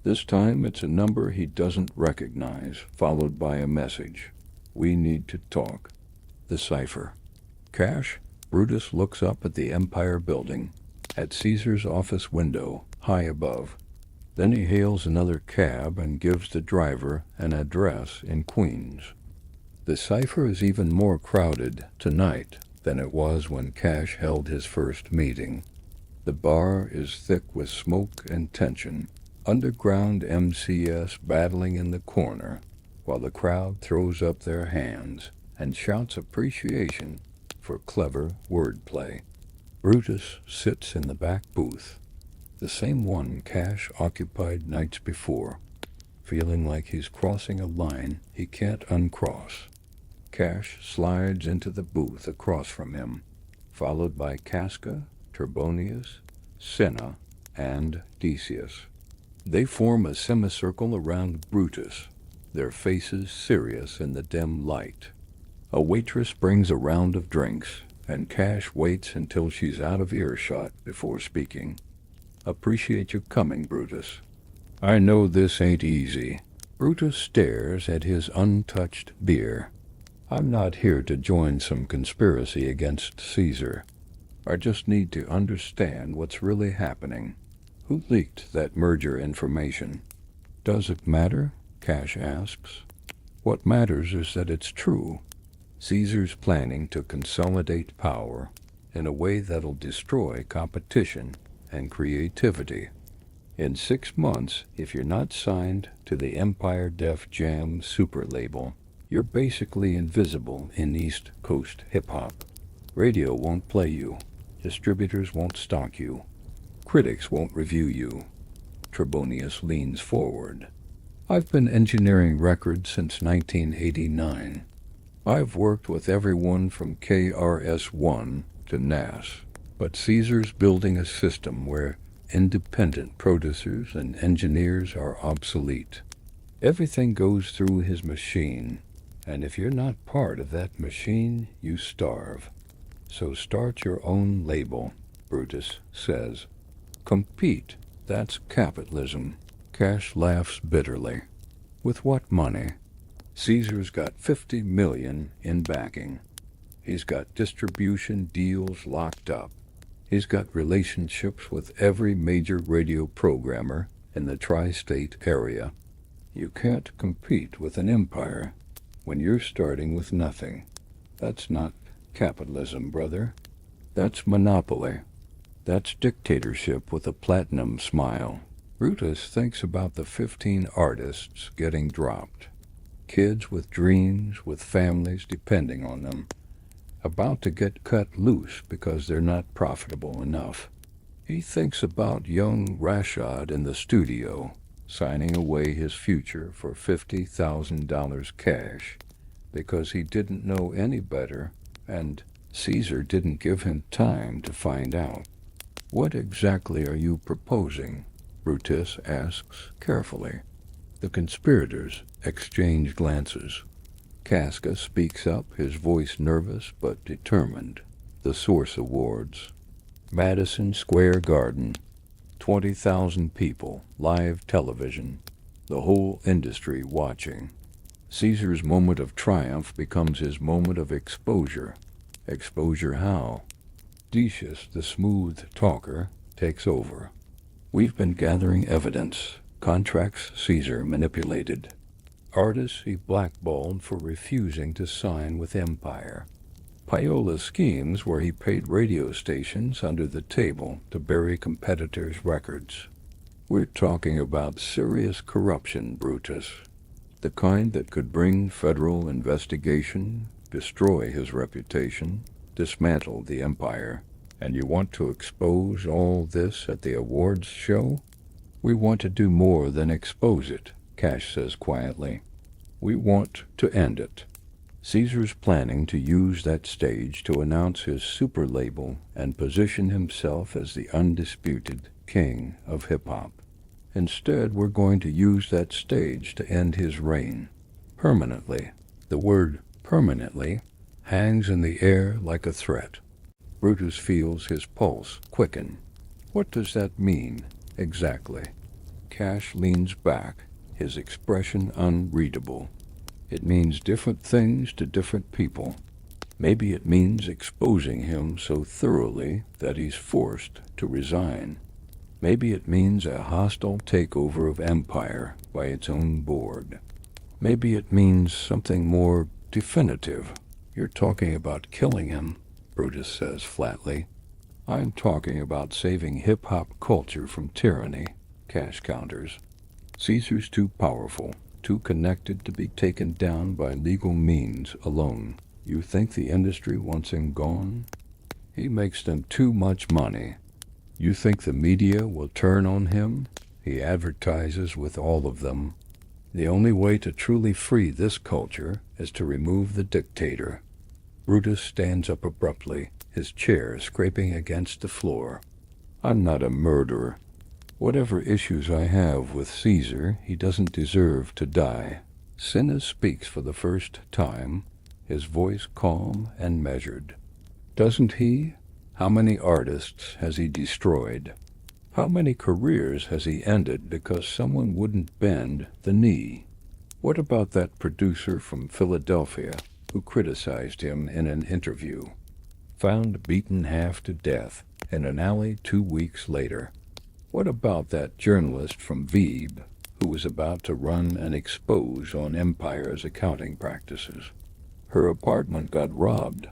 This time it's a number he doesn't recognize, followed by a message. We need to talk. The cipher. Cash? Brutus looks up at the Empire building, at Caesar's office window, high above. Then he hails another cab and gives the driver an address in Queens. The cipher is even more crowded tonight than it was when Cash held his first meeting. The bar is thick with smoke and tension, underground MCS battling in the corner, while the crowd throws up their hands and shouts appreciation for clever wordplay. Brutus sits in the back booth, the same one Cash occupied nights before, feeling like he's crossing a line he can't uncross. Cash slides into the booth across from him, followed by Casca, Trebonius, Cinna, and Decius. They form a semicircle around Brutus, their faces serious in the dim light. A waitress brings a round of drinks, and Cash waits until she's out of earshot before speaking. Appreciate your coming, Brutus. I know this ain't easy. Brutus stares at his untouched beer. I'm not here to join some conspiracy against Caesar. I just need to understand what's really happening. Who leaked that merger information? Does it matter? Cash asks. What matters is that it's true. Caesar's planning to consolidate power in a way that'll destroy competition and creativity. In 6 months, if you're not signed to the Empire Def Jam super label, you're basically invisible in East Coast hip-hop. Radio won't play you. Distributors won't stock you. Critics won't review you. Trebonius leans forward. I've been engineering records since 1989. I've worked with everyone from KRS-One to NAS, but Caesar's building a system where independent producers and engineers are obsolete. Everything goes through his machine, and if you're not part of that machine, you starve. So start your own label, Brutus says. Compete, that's capitalism. Cash laughs bitterly. With what money? Caesar's got 50 million in backing. He's got distribution deals locked up. He's got relationships with every major radio programmer in the tri-state area. You can't compete with an empire when you're starting with nothing. That's not capitalism, brother. That's monopoly. That's dictatorship with a platinum smile. Brutus thinks about the 15 artists getting dropped. Kids with dreams, with families depending on them, about to get cut loose because they're not profitable enough. He thinks about young Rashad in the studio, signing away his future for $50,000 cash because he didn't know any better, and Caesar didn't give him time to find out. What exactly are you proposing? Brutus asks carefully. The conspirators exchange glances. Casca speaks up, his voice nervous but determined. The Source Awards. Madison Square Garden. 20,000 people, live television. The whole industry watching. Caesar's moment of triumph becomes his moment of exposure. Exposure how? Decius, the smooth talker, takes over. We've been gathering evidence. Contracts Caesar manipulated. Artists he blackballed for refusing to sign with Empire. Paola schemes where he paid radio stations under the table to bury competitors' records. We're talking about serious corruption, Brutus. The kind that could bring federal investigation, destroy his reputation, dismantle the empire. And you want to expose all this at the awards show? We want to do more than expose it, Cash says quietly. We want to end it. Caesar's planning to use that stage to announce his super label and position himself as the undisputed king of hip-hop. Instead, we're going to use that stage to end his reign. Permanently. The word permanently hangs in the air like a threat. Brutus feels his pulse quicken. What does that mean, exactly? Cash leans back, his expression unreadable. It means different things to different people. Maybe it means exposing him so thoroughly that he's forced to resign. Maybe it means a hostile takeover of empire by its own board. Maybe it means something more definitive. You're talking about killing him, Brutus says flatly. I'm talking about saving hip-hop culture from tyranny, Cash counters. Caesar's too powerful, too connected to be taken down by legal means alone. You think the industry wants him gone? He makes them too much money. You think the media will turn on him? He advertises with all of them. The only way to truly free this culture is to remove the dictator. Brutus stands up abruptly, his chair scraping against the floor. I'm not a murderer. Whatever issues I have with Caesar, he doesn't deserve to die. Cinna speaks for the first time, his voice calm and measured. Doesn't he? How many artists has he destroyed? How many careers has he ended because someone wouldn't bend the knee? What about that producer from Philadelphia who criticized him in an interview? Found beaten half to death in an alley 2 weeks later. What about that journalist from Veeb who was about to run an expose on Empire's accounting practices? Her apartment got robbed,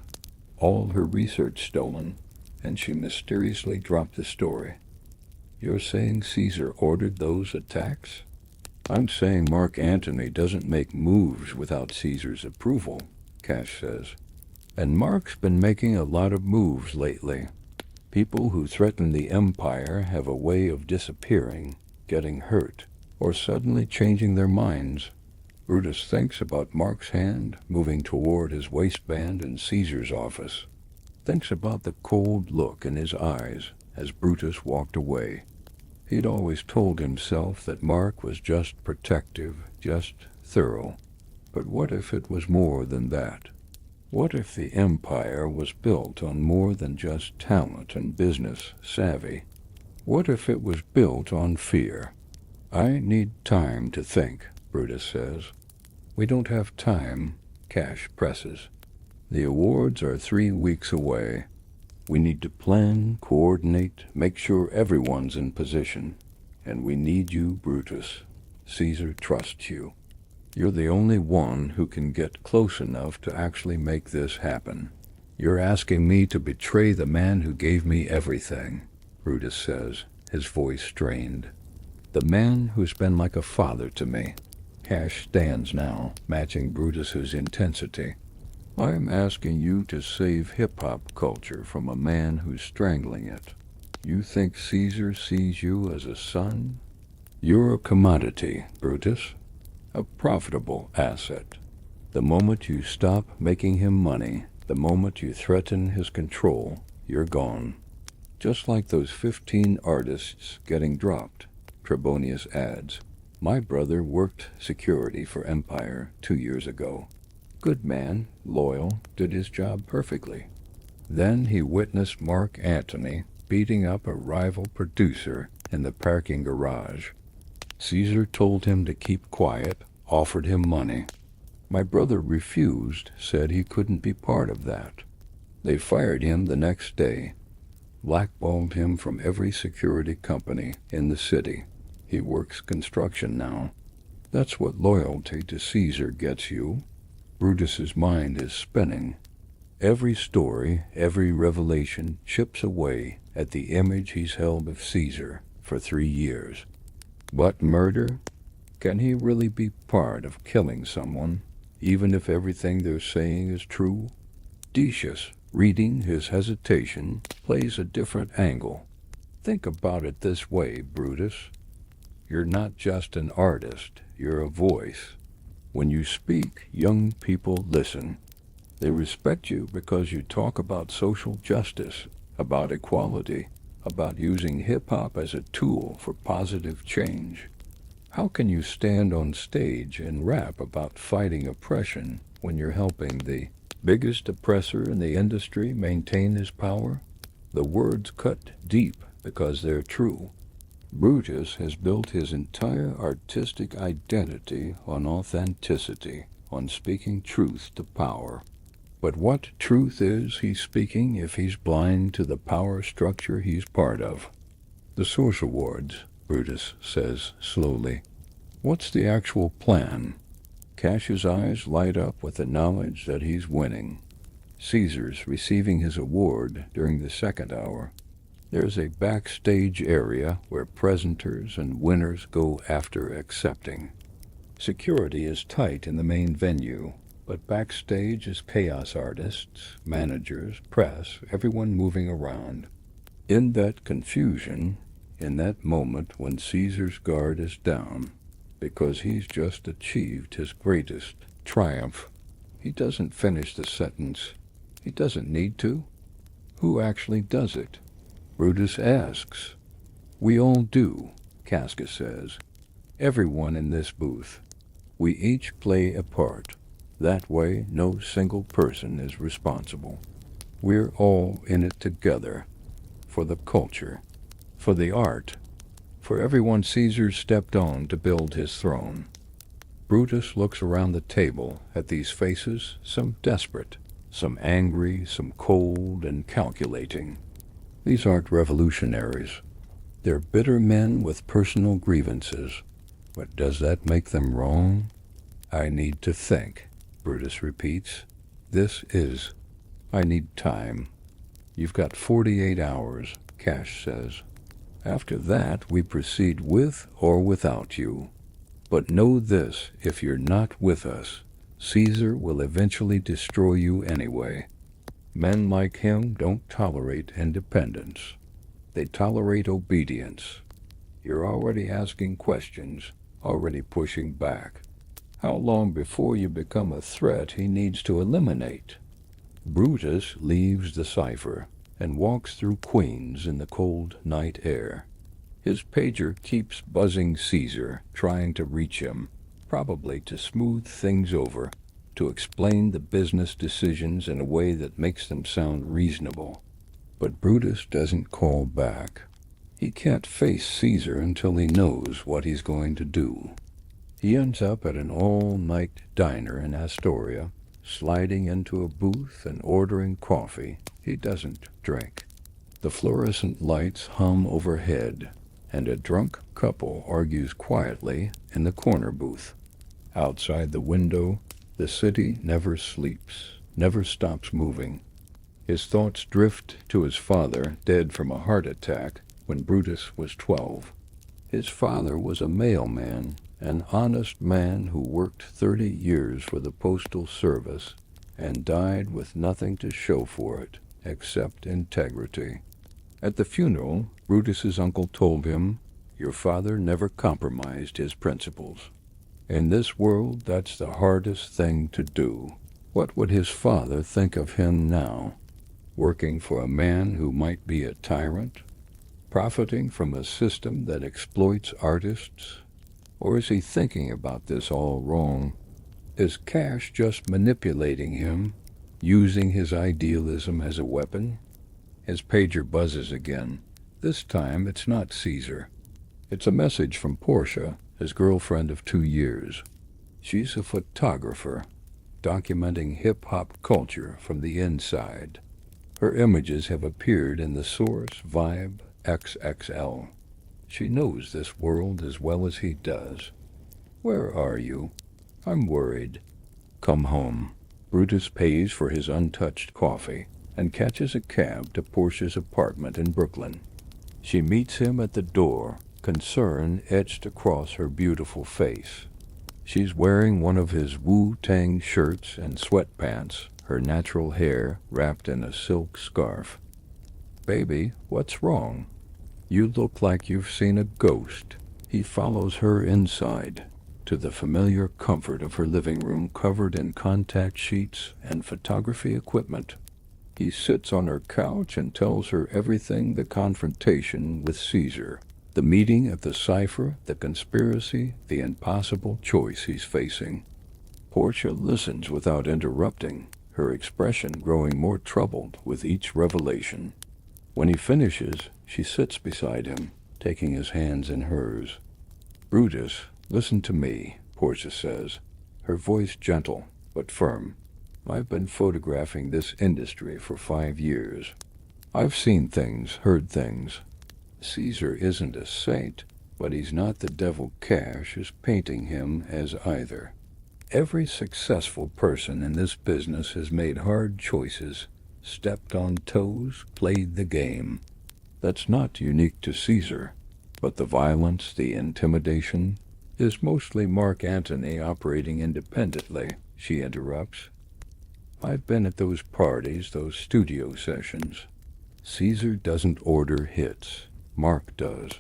all her research stolen, and she mysteriously dropped the story. You're saying Caesar ordered those attacks? I'm saying Mark Antony doesn't make moves without Caesar's approval, Cash says. And Mark's been making a lot of moves lately. People who threaten the empire have a way of disappearing, getting hurt, or suddenly changing their minds. Brutus thinks about Mark's hand moving toward his waistband in Caesar's office. Thinks about the cold look in his eyes as Brutus walked away. He'd always told himself that Mark was just protective, just thorough. But what if it was more than that? What if the empire was built on more than just talent and business savvy? What if it was built on fear? I need time to think, Brutus says. We don't have time, Cash presses. The awards are 3 weeks away. We need to plan, coordinate, make sure everyone's in position. And we need you, Brutus. Caesar trusts you. You're the only one who can get close enough to actually make this happen. You're asking me to betray the man who gave me everything, Brutus says, his voice strained. The man who's been like a father to me. Cash stands now, matching Brutus's intensity. I'm asking you to save hip-hop culture from a man who's strangling it. You think Caesar sees you as a son? You're a commodity, Brutus. A profitable asset. The moment you stop making him money, the moment you threaten his control, you're gone. Just like those 15 artists getting dropped, Trebonius adds. My brother worked security for Empire 2 years ago. Good man, loyal, did his job perfectly. Then he witnessed Mark Antony beating up a rival producer in the parking garage. Caesar told him to keep quiet, offered him money. My brother refused, said he couldn't be part of that. They fired him the next day, blackballed him from every security company in the city. He works construction now. That's what loyalty to Caesar gets you. Brutus's mind is spinning. Every story, every revelation chips away at the image he's held of Caesar for 3 years. But murder? Can he really be part of killing someone, even if everything they're saying is true? Decius, reading his hesitation, plays a different angle. Think about it this way, Brutus. You're not just an artist, you're a voice. When you speak, young people listen. They respect you because you talk about social justice, about equality, about using hip-hop as a tool for positive change. How can you stand on stage and rap about fighting oppression when you're helping the biggest oppressor in the industry maintain his power? The words cut deep because they're true. Brutus has built his entire artistic identity on authenticity, on speaking truth to power. But what truth is he speaking if he's blind to the power structure he's part of? The source awards, Brutus says slowly. What's the actual plan? Cash's eyes light up with the knowledge that he's winning. Caesar's receiving his award during the second hour. There's a backstage area where presenters and winners go after accepting. Security is tight in the main venue, but backstage is chaos artists, managers, press, everyone moving around. In that confusion, in that moment when Caesar's guard is down, because he's just achieved his greatest triumph, he doesn't finish the sentence. He doesn't need to. Who actually does it? Brutus asks. We all do, Cassius says. Everyone in this booth. We each play a part. That way, no single person is responsible. We're all in it together, for the culture. For the art. For everyone Caesar stepped on to build his throne. Brutus looks around the table at these faces, some desperate, some angry, some cold and calculating. These aren't revolutionaries. They're bitter men with personal grievances. But does that make them wrong? I need to think, Brutus repeats. This is. I need time. You've got 48 hours, Cash says. After that, we proceed with or without you. But know this, if you're not with us, Caesar will eventually destroy you anyway. Men like him don't tolerate independence. They tolerate obedience. You're already asking questions, already pushing back. How long before you become a threat he needs to eliminate? Brutus leaves the cipher and walks through Queens in the cold night air. His pager keeps buzzing Caesar, trying to reach him, probably to smooth things over, to explain the business decisions in a way that makes them sound reasonable. But Brutus doesn't call back. He can't face Caesar until he knows what he's going to do. He ends up at an all-night diner in Astoria, sliding into a booth and ordering coffee. He doesn't drink. The fluorescent lights hum overhead, and a drunk couple argues quietly in the corner booth. Outside the window, the city never sleeps, never stops moving. His thoughts drift to his father, dead from a heart attack when Brutus was 12. His father was a mailman, an honest man who worked 30 years for the Postal Service and died with nothing to show for it except integrity. At the funeral, Brutus's uncle told him, "Your father never compromised his principles." In this world, that's the hardest thing to do. What would his father think of him now? Working for a man who might be a tyrant? Profiting from a system that exploits artists? Or is he thinking about this all wrong? Is Cash just manipulating him, using his idealism as a weapon? His pager buzzes again. This time it's not Caesar. It's a message from Portia, his girlfriend of 2 years. She's a photographer, documenting hip-hop culture from the inside. Her images have appeared in the Source Vibe XXL. She knows this world as well as he does. Where are you? I'm worried. Come home. Brutus pays for his untouched coffee and catches a cab to Portia's apartment in Brooklyn. She meets him at the door, concern etched across her beautiful face. She's wearing one of his Wu-Tang shirts and sweatpants, her natural hair wrapped in a silk scarf. "Baby, what's wrong? You look like you've seen a ghost." He follows her inside, to the familiar comfort of her living room covered in contact sheets and photography equipment. He sits on her couch and tells her everything: the confrontation with Caesar, the meeting at the cipher, the conspiracy, the impossible choice he's facing. Portia listens without interrupting, her expression growing more troubled with each revelation. When he finishes, she sits beside him, taking his hands in hers. "Brutus, listen to me," Portia says, her voice gentle but firm. "I've been photographing this industry for 5 years. I've seen things, heard things. Caesar isn't a saint, but he's not the devil Cash is painting him as either. Every successful person in this business has made hard choices, stepped on toes, played the game. That's not unique to Caesar, but the violence, the intimidation, is mostly Mark Antony operating independently," she interrupts. "I've been at those parties, those studio sessions. Caesar doesn't order hits. Mark does.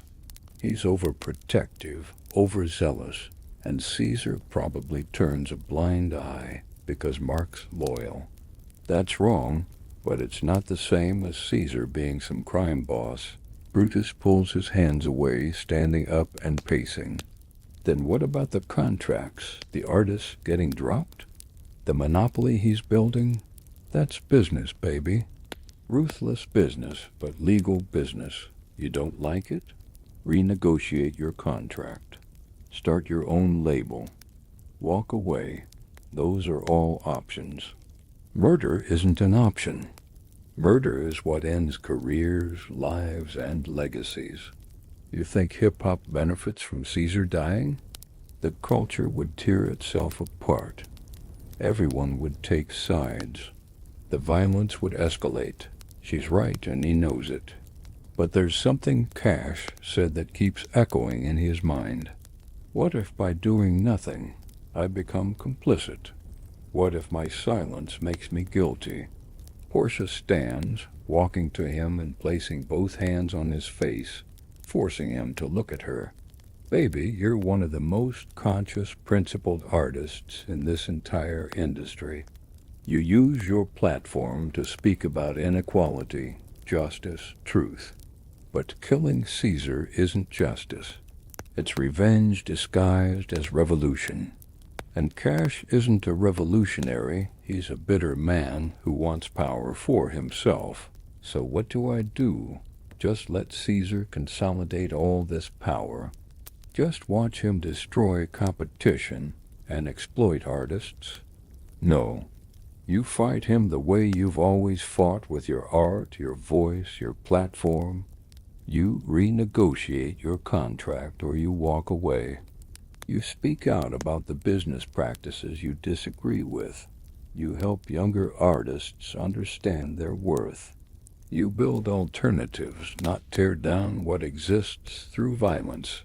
He's overprotective, overzealous, and Caesar probably turns a blind eye because Mark's loyal. That's wrong, but it's not the same as Caesar being some crime boss." Brutus pulls his hands away, standing up and pacing. "Then what about the contracts, the artists getting dropped? The monopoly he's building? That's business, baby. Ruthless business, but legal business. You don't like it? Renegotiate your contract. Start your own label. Walk away. Those are all options. Murder isn't an option. Murder is what ends careers, lives, and legacies. You think hip-hop benefits from Caesar dying? The culture would tear itself apart. Everyone would take sides. The violence would escalate. She's right, and he knows it. But there's something Cash said that keeps echoing in his mind. What if by doing nothing, I become complicit? What if my silence makes me guilty? Portia stands, walking to him and placing both hands on his face, forcing him to look at her. Baby, you're one of the most conscious, principled artists in this entire industry. You use your platform to speak about inequality, justice, truth. But killing Caesar isn't justice. It's revenge disguised as revolution. And Cash isn't a revolutionary, he's a bitter man who wants power for himself. So what do? Just let Caesar consolidate all this power. Just watch him destroy competition and exploit artists? No. You fight him the way you've always fought with your art, your voice, your platform. You renegotiate your contract or you walk away. You speak out about the business practices you disagree with. You help younger artists understand their worth. You build alternatives, not tear down what exists through violence.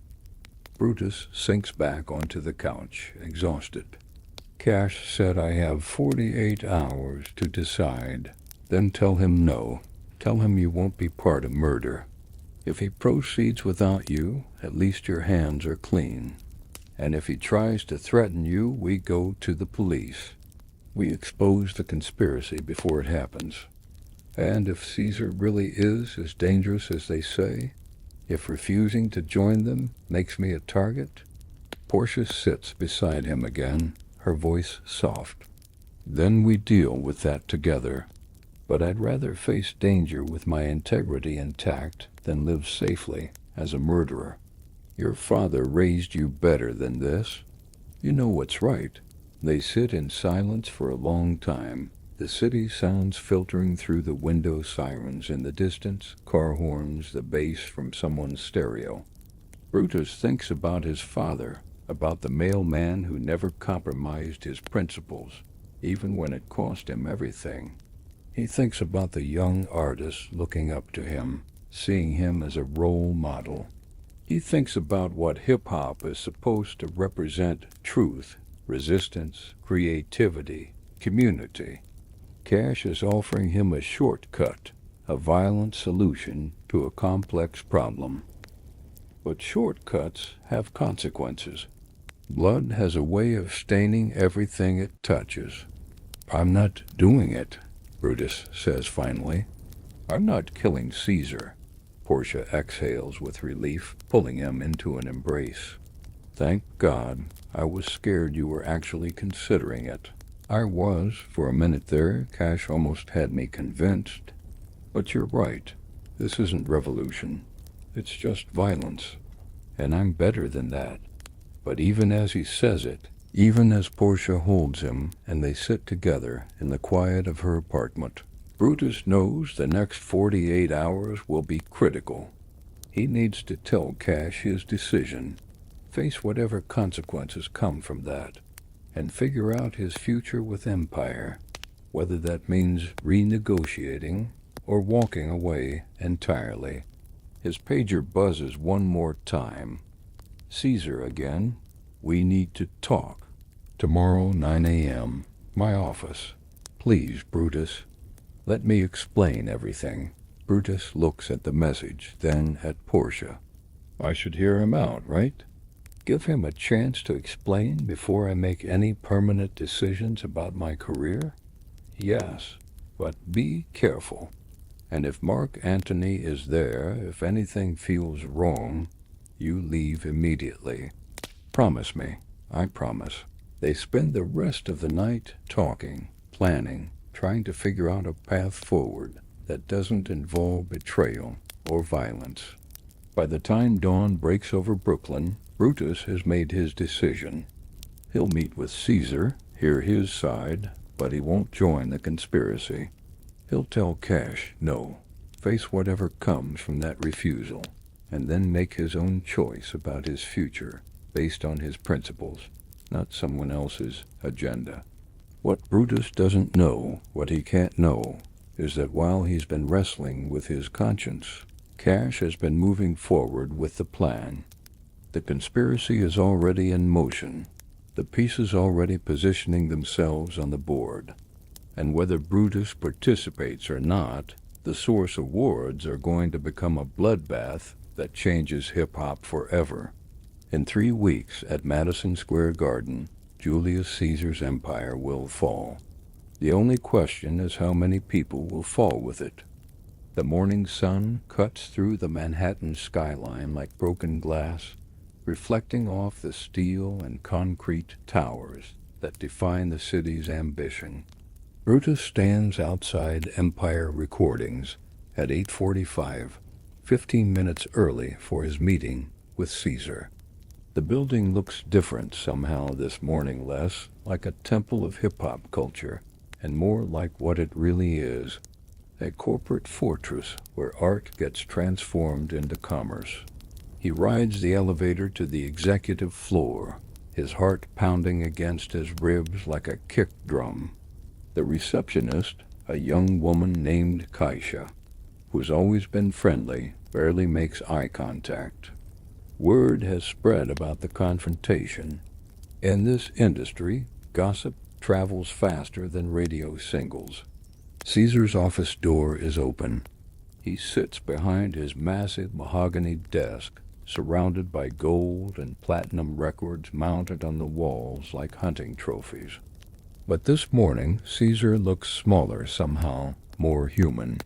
Brutus sinks back onto the couch, exhausted. Cash said I have 48 hours to decide. Then tell him no. Tell him you won't be part of murder. If he proceeds without you, at least your hands are clean. And if he tries to threaten you, we go to the police. We expose the conspiracy before it happens. And if Caesar really is as dangerous as they say, if refusing to join them makes me a target, Portia sits beside him again, her voice soft. Then we deal with that together. But I'd rather face danger with my integrity intact than live safely as a murderer. Your father raised you better than this. You know what's right. They sit in silence for a long time. The city sounds filtering through the window sirens in the distance, car horns, the bass from someone's stereo. Brutus thinks about his father, about the mailman who never compromised his principles, even when it cost him everything. He thinks about the young artists looking up to him, seeing him as a role model. He thinks about what hip-hop is supposed to represent: truth, resistance, creativity, community. Cash is offering him a shortcut, a violent solution to a complex problem. But shortcuts have consequences. Blood has a way of staining everything it touches. I'm not doing it, Brutus says finally. I'm not killing Caesar. Portia exhales with relief, pulling him into an embrace. Thank God. I was scared you were actually considering it. I was, for a minute there. Cash almost had me convinced. But you're right. This isn't revolution. It's just violence. And I'm better than that. But even as he says it, even as Portia holds him and they sit together in the quiet of her apartment, Brutus knows the next 48 hours will be critical. He needs to tell Cash his decision, face whatever consequences come from that, and figure out his future with Empire, whether that means renegotiating or walking away entirely. His pager buzzes one more time. Caesar again. We need to talk. Tomorrow, 9 a.m. My office. Please, Brutus. Let me explain everything. Brutus looks at the message, then at Portia. I should hear him out, right? Give him a chance to explain before I make any permanent decisions about my career? Yes, but be careful. And if Mark Antony is there, if anything feels wrong, you leave immediately. Promise me. I promise. They spend the rest of the night talking, planning, trying to figure out a path forward that doesn't involve betrayal or violence. By the time dawn breaks over Brooklyn, Brutus has made his decision. He'll meet with Caesar, hear his side, but he won't join the conspiracy. He'll tell Cash no, face whatever comes from that refusal, and then make his own choice about his future based on his principles, not someone else's agenda. What Brutus doesn't know, what he can't know, is that while he's been wrestling with his conscience, Cash has been moving forward with the plan. The conspiracy is already in motion, the pieces already positioning themselves on the board. And whether Brutus participates or not, the source awards are going to become a bloodbath that changes hip-hop forever. In 3 weeks at Madison Square Garden, Julius Caesar's empire will fall. The only question is how many people will fall with it. The morning sun cuts through the Manhattan skyline like broken glass, reflecting off the steel and concrete towers that define the city's ambition. Brutus stands outside Empire Recordings at 8:45, 15 minutes early for his meeting with Caesar. The building looks different somehow this morning, less like a temple of hip-hop culture and more like what it really is, a corporate fortress where art gets transformed into commerce. He rides the elevator to the executive floor, his heart pounding against his ribs like a kick drum. The receptionist, a young woman named Cassius, who's always been friendly, barely makes eye contact. Word has spread about the confrontation. In this industry, gossip travels faster than radio singles. Caesar's office door is open. He sits behind his massive mahogany desk, surrounded by gold and platinum records mounted on the walls like hunting trophies. But this morning, Caesar looks smaller somehow, more human.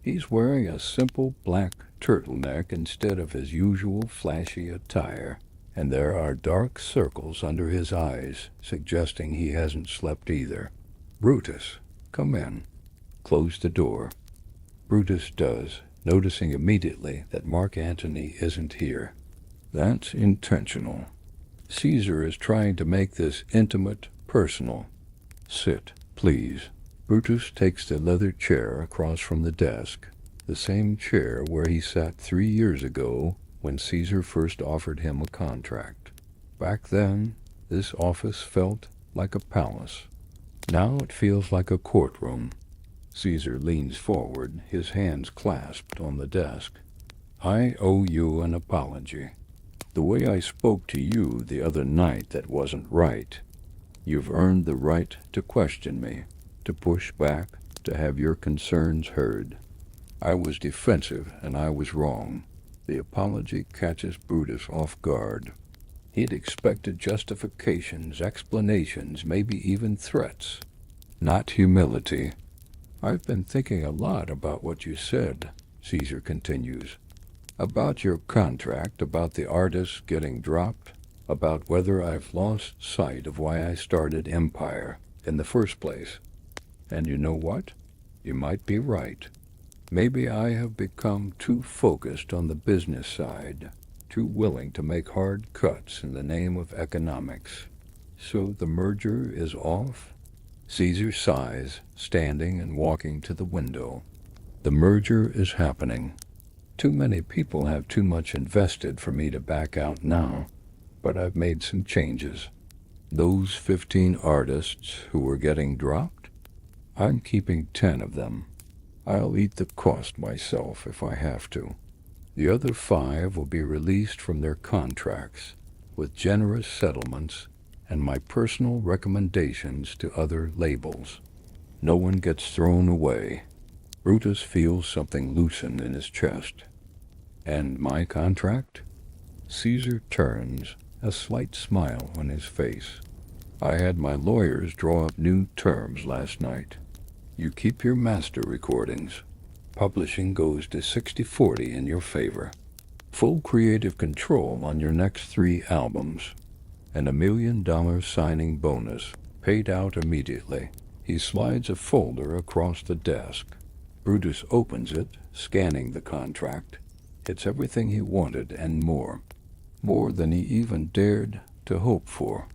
He's wearing a simple black turtleneck instead of his usual flashy attire, and there are dark circles under his eyes, suggesting he hasn't slept either. "Brutus, come in." "Close the door." Brutus does, noticing immediately that Mark Antony isn't here. That's intentional. Caesar is trying to make this intimate, personal. "Sit, please." Brutus takes the leather chair across from the desk, the same chair where he sat 3 years ago when Caesar first offered him a contract. Back then, this office felt like a palace. Now it feels like a courtroom. Caesar leans forward, his hands clasped on the desk. "I owe you an apology. The way I spoke to you the other night, that wasn't right. You've earned the right to question me, to push back, to have your concerns heard. I was defensive and I was wrong." The apology catches Brutus off guard. He'd expected justifications, explanations, maybe even threats. Not humility. "I've been thinking a lot about what you said," Caesar continues. "About your contract, about the artists getting dropped, about whether I've lost sight of why I started Empire in the first place. And you know what? You might be right. Maybe I have become too focused on the business side, too willing to make hard cuts in the name of economics. So the merger is off?" Caesar sighs, standing and walking to the window. "The merger is happening. Too many people have too much invested for me to back out now, but I've made some changes. Those 15 artists who were getting dropped, I'm keeping 10 of them. I'll eat the cost myself if I have to. The other 5 will be released from their contracts, with generous settlements and my personal recommendations to other labels. No one gets thrown away." Brutus feels something loosen in his chest. "And my contract?" Caesar turns, a slight smile on his face. "I had my lawyers draw up new terms last night. You keep your master recordings. Publishing goes to 60-40 in your favor. Full creative control on your next 3 albums. And $1 million signing bonus, paid out immediately." He slides a folder across the desk. Brutus opens it, scanning the contract. It's everything he wanted and more. More than he even dared to hope for.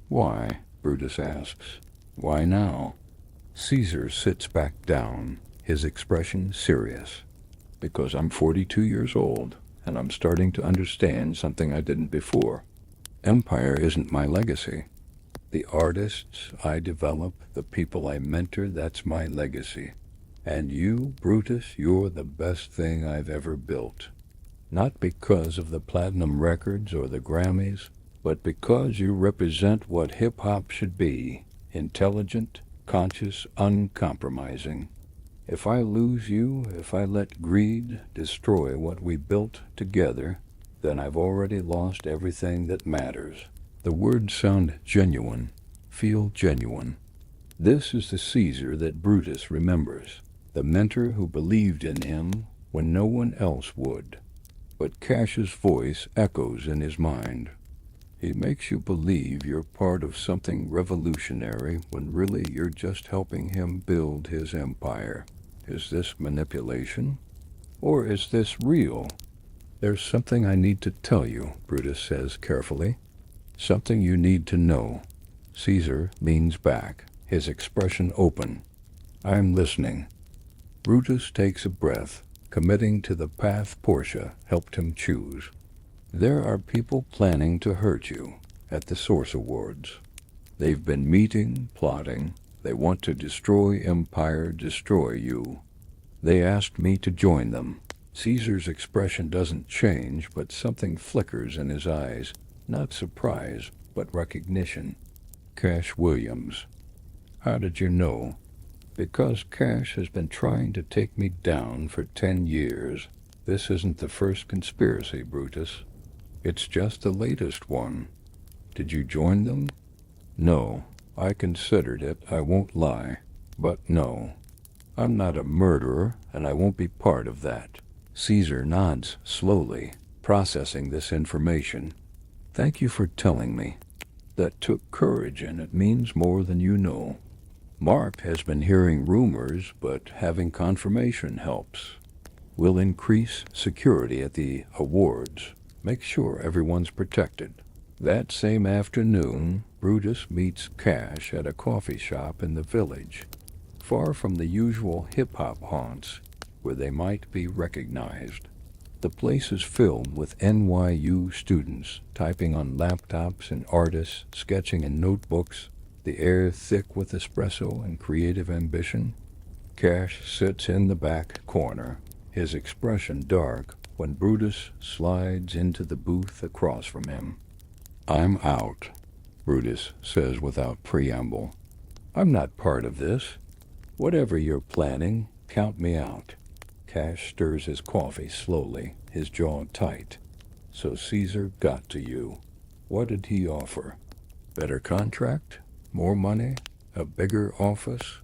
Why? Brutus asks. Why now? Caesar sits back down, his expression serious. Because I'm 42 years old, and I'm starting to understand something I didn't before. Empire isn't my legacy. The artists I develop, the people I mentor, that's my legacy. And you, Brutus, you're the best thing I've ever built. Not because of the platinum records or the Grammys, but because you represent what hip-hop should be, intelligent, conscious, uncompromising. If I lose you, if I let greed destroy what we built together, then I've already lost everything that matters. The words sound genuine, feel genuine. This is the Caesar that Brutus remembers, the mentor who believed in him when no one else would. But Cassius' voice echoes in his mind. He makes you believe you're part of something revolutionary when really you're just helping him build his empire. Is this manipulation? Or is this real? There's something I need to tell you, Brutus says carefully. Something you need to know. Caesar leans back, his expression open. I'm listening. Brutus takes a breath, committing to the path Portia helped him choose. There are people planning to hurt you at the Source Awards. They've been meeting, plotting. They want to destroy empire, destroy you. They asked me to join them. Caesar's expression doesn't change, but something flickers in his eyes. Not surprise, but recognition. Cash Williams. How did you know? Because Cash has been trying to take me down for 10 years. This isn't the first conspiracy, Brutus. It's just the latest one. Did you join them? No. I considered it, I won't lie. But no. I'm not a murderer, and I won't be part of that. Caesar nods slowly, processing this information. Thank you for telling me. That took courage, and it means more than you know. Mark has been hearing rumors, but having confirmation helps. We'll increase security at the awards. Make sure everyone's protected. That same afternoon, Brutus meets Cash at a coffee shop in the village, far from the usual hip-hop haunts where they might be recognized. The place is filled with NYU students, typing on laptops, and artists sketching in notebooks, the air thick with espresso and creative ambition. Cash sits in the back corner, his expression dark, when Brutus slides into the booth across from him. I'm out, Brutus says without preamble. I'm not part of this. Whatever you're planning, count me out. Cash stirs his coffee slowly, his jaw tight. So Caesar got to you. What did he offer? Better contract? More money? A bigger office?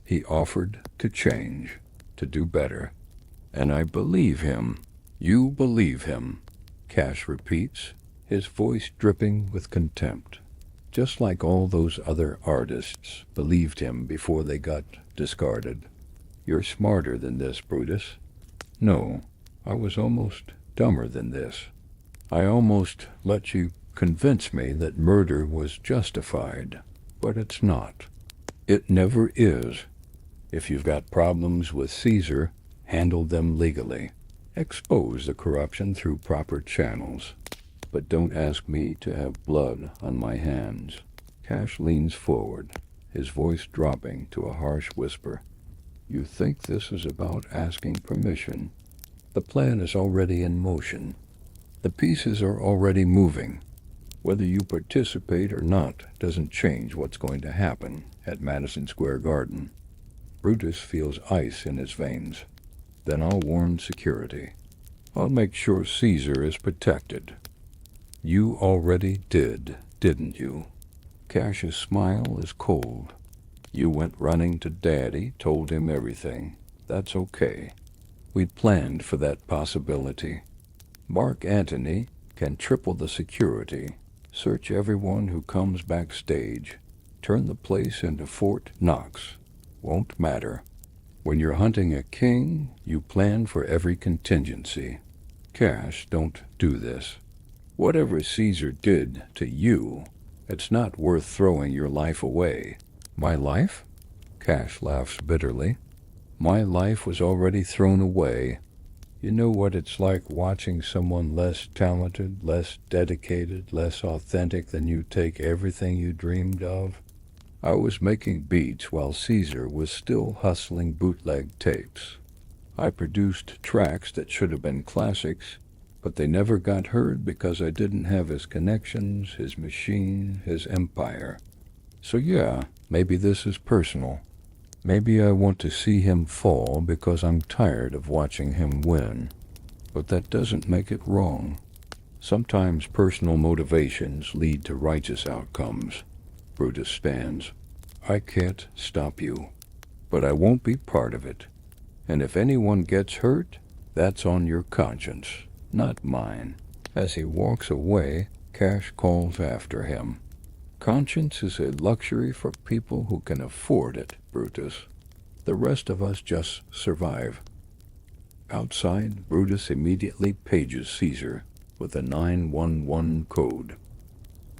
He offered to change, to do better. And I believe him. You believe him, Cash repeats, his voice dripping with contempt. Just like all those other artists believed him before they got discarded. You're smarter than this, Brutus. No, I was almost dumber than this. I almost let you convince me that murder was justified, but it's not. It never is. If you've got problems with Caesar, handle them legally. Expose the corruption through proper channels. But don't ask me to have blood on my hands. Cash leans forward, his voice dropping to a harsh whisper. You think this is about asking permission? The plan is already in motion. The pieces are already moving. Whether you participate or not doesn't change what's going to happen at Madison Square Garden. Brutus feels ice in his veins. Then I'll warn security. I'll make sure Caesar is protected. You already did, didn't you? Cash's smile is cold. You went running to Daddy, told him everything. That's okay. We'd planned for that possibility. Mark Antony can triple the security, search everyone who comes backstage, turn the place into Fort Knox. Won't matter. When you're hunting a king, you plan for every contingency. Cash, don't do this. Whatever Caesar did to you, it's not worth throwing your life away. My life? Cash laughs bitterly. My life was already thrown away. You know what it's like watching someone less talented, less dedicated, less authentic than you take everything you dreamed of? I was making beats while Caesar was still hustling bootleg tapes. I produced tracks that should have been classics, but they never got heard because I didn't have his connections, his machine, his empire. So yeah, maybe this is personal. Maybe I want to see him fall because I'm tired of watching him win. But that doesn't make it wrong. Sometimes personal motivations lead to righteous outcomes. Brutus stands. I can't stop you, but I won't be part of it. And if anyone gets hurt, that's on your conscience, not mine. As he walks away, Cash calls after him. Conscience is a luxury for people who can afford it, Brutus. The rest of us just survive. Outside, Brutus immediately pages Caesar with a 911 code.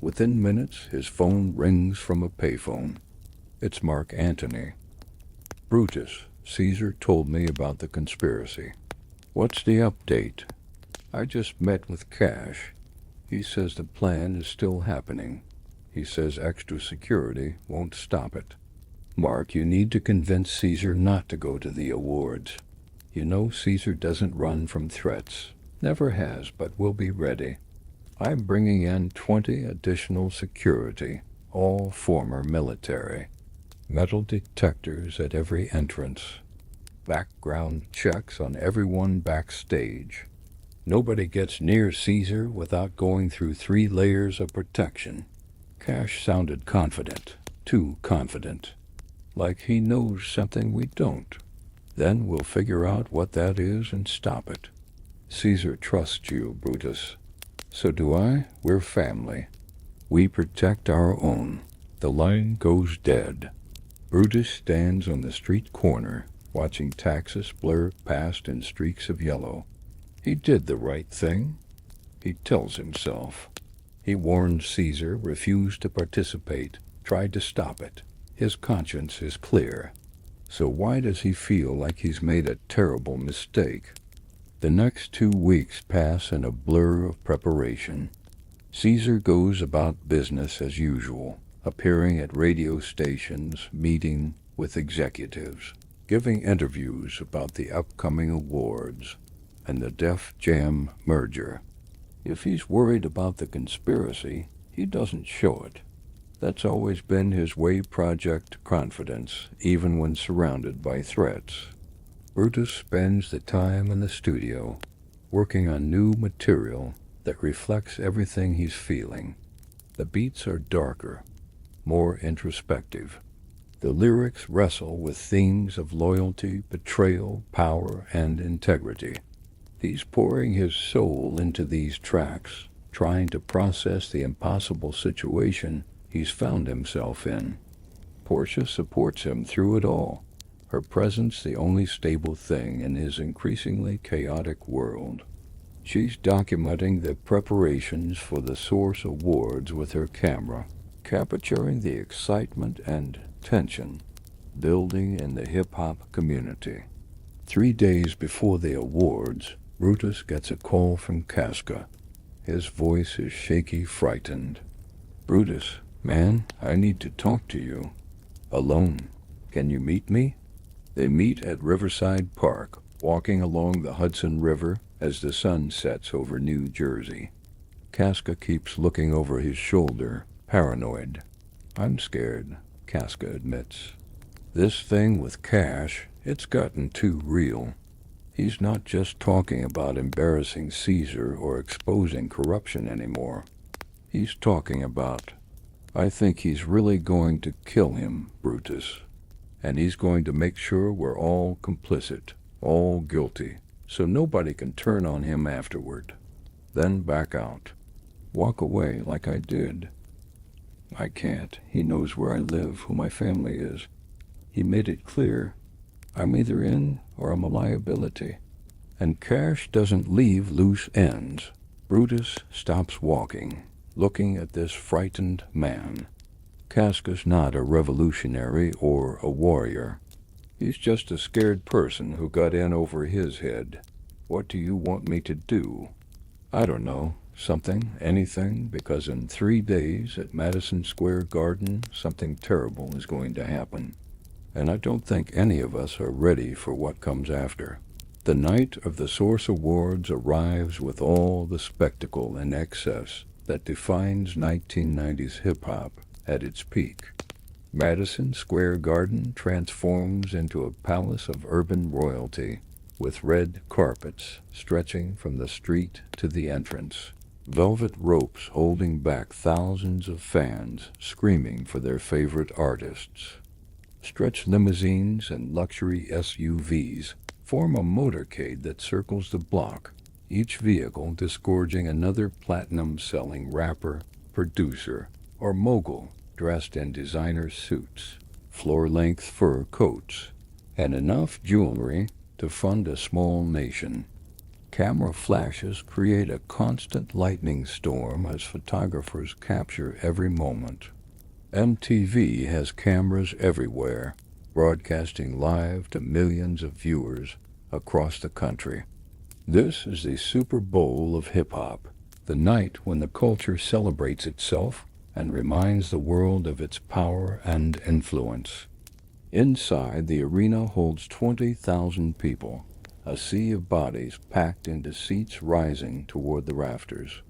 Within minutes, his phone rings from a payphone. It's Mark Antony. Brutus, Caesar told me about the conspiracy. What's the update? I just met with Cash. He says the plan is still happening. He says extra security won't stop it. Mark, you need to convince Caesar not to go to the awards. You know Caesar doesn't run from threats. Never has, but will be ready. I'm bringing in 20 additional security, all former military. Metal detectors at every entrance. Background checks on everyone backstage. Nobody gets near Caesar without going through 3 layers of protection. Cash sounded confident, too confident, like he knows something we don't. Then we'll figure out what that is and stop it. Caesar trusts you, Brutus. So do I. We're family. We protect our own. The line goes dead. Brutus stands on the street corner, watching taxis blur past in streaks of yellow. He did the right thing, he tells himself. He warned Caesar, refused to participate, tried to stop it. His conscience is clear. So why does he feel like he's made a terrible mistake? The next 2 weeks pass in a blur of preparation. Caesar goes about business as usual, appearing at radio stations, meeting with executives, giving interviews about the upcoming awards and the Def Jam merger. If he's worried about the conspiracy, he doesn't show it. That's always been his way. Project confidence, even when surrounded by threats. Brutus spends the time in the studio, working on new material that reflects everything he's feeling. The beats are darker, more introspective. The lyrics wrestle with themes of loyalty, betrayal, power, and integrity. He's pouring his soul into these tracks, trying to process the impossible situation he's found himself in. Portia supports him through it all, her presence the only stable thing in his increasingly chaotic world. She's documenting the preparations for the Source Awards with her camera, capturing the excitement and tension building in the hip-hop community. 3 days before the awards, Brutus gets a call from Casca. His voice is shaky, frightened. Brutus, man, I need to talk to you. Alone. Can you meet me? They meet at Riverside Park, walking along the Hudson River as the sun sets over New Jersey. Casca keeps looking over his shoulder, paranoid. I'm scared, Casca admits. This thing with Cash, it's gotten too real. He's not just talking about embarrassing Caesar or exposing corruption anymore. He's talking about, I think he's really going to kill him, Brutus. And he's going to make sure we're all complicit, all guilty, so nobody can turn on him afterward. Then back out. Walk away like I did. I can't. He knows where I live, who my family is. He made it clear. I'm either in or I'm a liability. And Cash doesn't leave loose ends. Brutus stops walking, looking at this frightened man. Casca's not a revolutionary or a warrior. He's just a scared person who got in over his head. What do you want me to do? I don't know. Something, anything, because in 3 days at Madison Square Garden, something terrible is going to happen. And I don't think any of us are ready for what comes after. The night of the Source Awards arrives with all the spectacle and excess that defines 1990s hip-hop at its peak. Madison Square Garden transforms into a palace of urban royalty, with red carpets stretching from the street to the entrance, velvet ropes holding back thousands of fans screaming for their favorite artists. Stretch limousines and luxury SUVs form a motorcade that circles the block, each vehicle disgorging another platinum-selling rapper, producer, or mogul dressed in designer suits, floor-length fur coats, and enough jewelry to fund a small nation. Camera flashes create a constant lightning storm as photographers capture every moment. MTV has cameras everywhere, broadcasting live to millions of viewers across the country. This is the Super Bowl of hip-hop, the night when the culture celebrates itself and reminds the world of its power and influence. Inside, the arena holds 20,000 people, a sea of bodies packed into seats rising toward the rafters.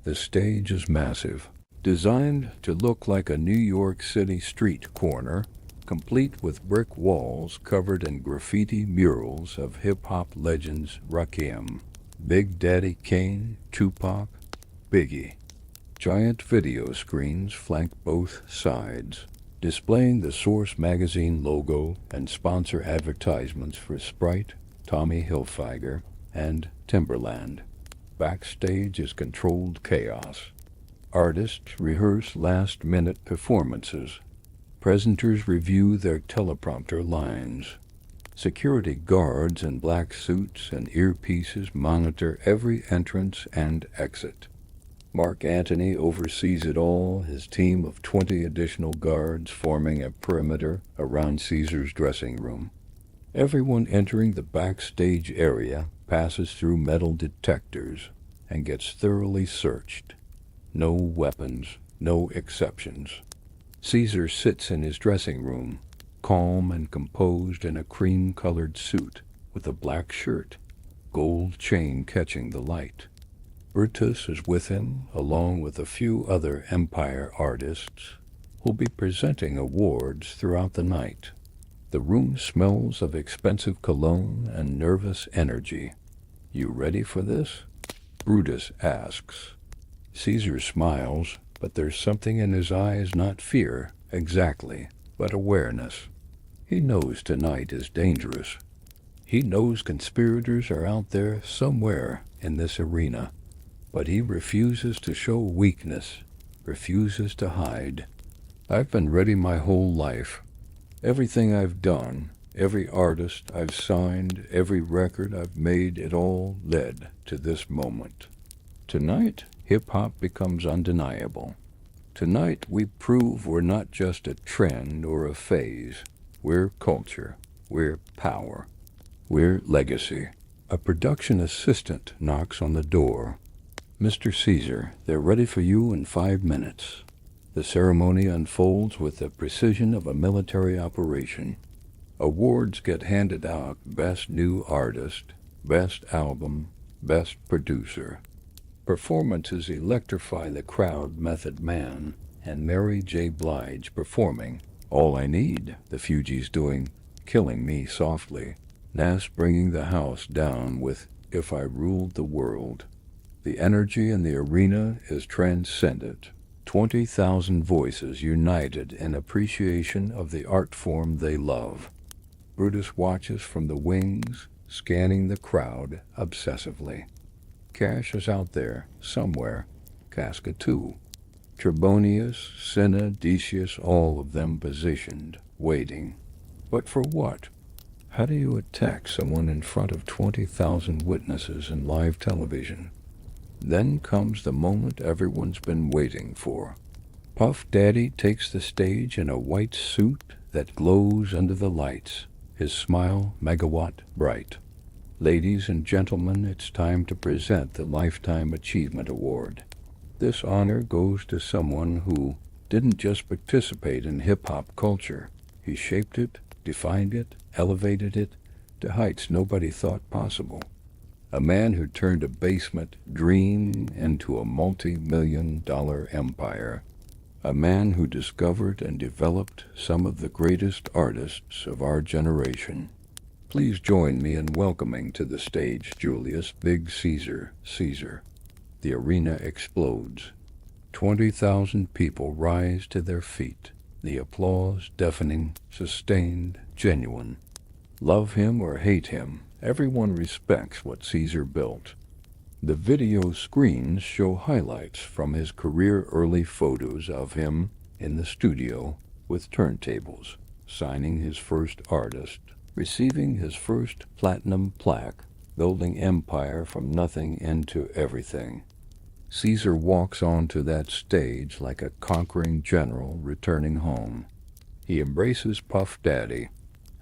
The stage is massive, designed to look like a New York City street corner, complete with brick walls covered in graffiti murals of hip-hop legends Rakim, Big Daddy Kane, Tupac, Biggie. Giant video screens flank both sides, displaying the Source magazine logo and sponsor advertisements for Sprite, Tommy Hilfiger, and Timberland. Backstage is controlled chaos. Artists rehearse last-minute performances. Presenters review their teleprompter lines. Security guards in black suits and earpieces monitor every entrance and exit. Mark Antony oversees it all, his team of 20 additional guards forming a perimeter around Caesar's dressing room. Everyone entering the backstage area passes through metal detectors and gets thoroughly searched. No weapons, no exceptions. Caesar sits in his dressing room, calm and composed in a cream-colored suit with a black shirt, gold chain catching the light. Brutus is with him, along with a few other Empire artists who'll be presenting awards throughout the night. The room smells of expensive cologne and nervous energy. You ready for this? Brutus asks. Caesar smiles, but there's something in his eyes, not fear, exactly, but awareness. He knows tonight is dangerous. He knows conspirators are out there somewhere in this arena. But he refuses to show weakness, refuses to hide. I've been ready my whole life. Everything I've done, every artist I've signed, every record I've made, it all led to this moment. Tonight, hip-hop becomes undeniable. Tonight, we prove we're not just a trend or a phase. We're culture. We're power. We're legacy. A production assistant knocks on the door. Mr. Caesar, they're ready for you in 5 minutes. The ceremony unfolds with the precision of a military operation. Awards get handed out: Best New Artist, Best Album, Best Producer. Performances electrify the crowd. Method Man and Mary J. Blige performing All I Need, the Fugees doing Killing Me Softly, Nas bringing the house down with If I Ruled the World. The energy in the arena is transcendent. 20,000 voices united in appreciation of the art form they love. Brutus watches from the wings, scanning the crowd obsessively. Cash is out there, somewhere. Casca too. Trebonius, Cinna, Decius, all of them positioned, waiting. But for what? How do you attack someone in front of 20,000 witnesses in live television? Then comes the moment everyone's been waiting for. Puff Daddy takes the stage in a white suit that glows under the lights, his smile megawatt bright. Ladies and gentlemen, it's time to present the Lifetime Achievement Award. This honor goes to someone who didn't just participate in hip-hop culture. He shaped it, defined it, elevated it to heights nobody thought possible. A man who turned a basement dream into a multi-million-dollar empire. A man who discovered and developed some of the greatest artists of our generation. Please join me in welcoming to the stage Julius Big Caesar Caesar. The arena explodes. 20,000 people rise to their feet. The applause deafening, sustained, genuine. Love him or hate him, everyone respects what Caesar built. The video screens show highlights from his career, early photos of him in the studio with turntables, signing his first artist, receiving his first platinum plaque, building empire from nothing into everything. Caesar walks onto that stage like a conquering general returning home. He embraces Puff Daddy,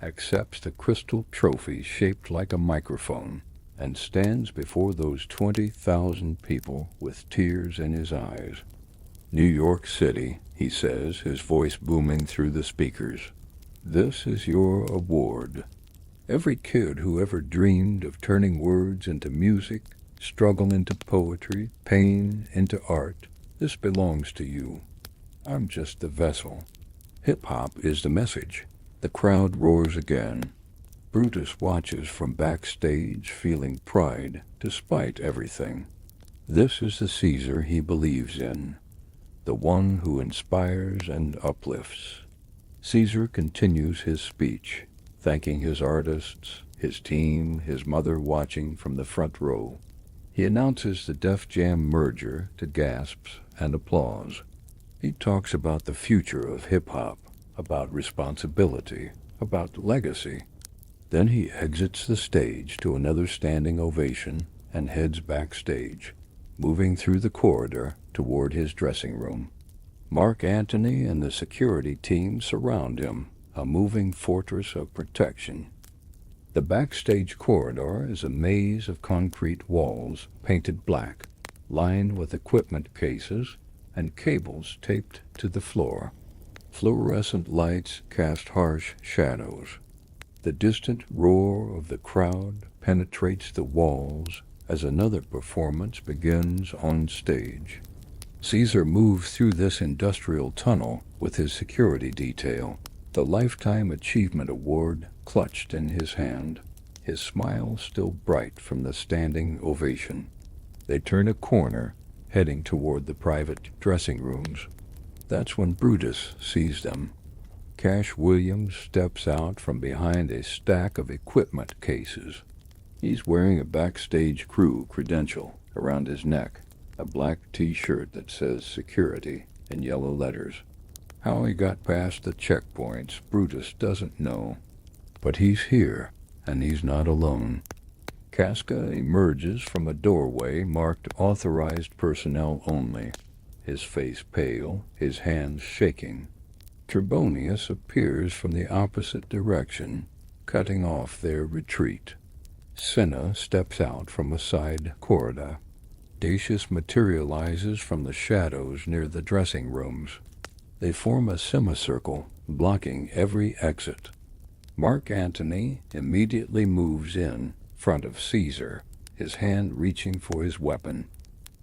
accepts the crystal trophy shaped like a microphone, and stands before those 20,000 people with tears in his eyes. New York City, he says, his voice booming through the speakers. This is your award. Every kid who ever dreamed of turning words into music, struggle into poetry, pain into art, this belongs to you. I'm just the vessel. Hip-hop is the message. The crowd roars again. Brutus watches from backstage, feeling pride despite everything. This is the Caesar he believes in, the one who inspires and uplifts. Caesar continues his speech, thanking his artists, his team, his mother watching from the front row. He announces the Def Jam merger to gasps and applause. He talks about the future of hip-hop, about responsibility, about legacy. Then he exits the stage to another standing ovation and heads backstage, moving through the corridor toward his dressing room. Mark Antony and the security team surround him, a moving fortress of protection. The backstage corridor is a maze of concrete walls painted black, lined with equipment cases and cables taped to the floor. Fluorescent lights cast harsh shadows. The distant roar of the crowd penetrates the walls as another performance begins on stage. Caesar moves through this industrial tunnel with his security detail, the Lifetime Achievement Award clutched in his hand, his smile still bright from the standing ovation. They turn a corner, heading toward the private dressing rooms. That's when Brutus sees them. Cash Williams steps out from behind a stack of equipment cases. He's wearing a backstage crew credential around his neck, a black t-shirt that says security in yellow letters. How he got past the checkpoints, Brutus doesn't know. But he's here, and he's not alone. Casca emerges from a doorway marked authorized personnel only, his face pale, his hands shaking. Trebonius appears from the opposite direction, cutting off their retreat. Cinna steps out from a side corridor. Dacius materializes from the shadows near the dressing rooms. They form a semicircle, blocking every exit. Mark Antony immediately moves in front of Caesar, his hand reaching for his weapon.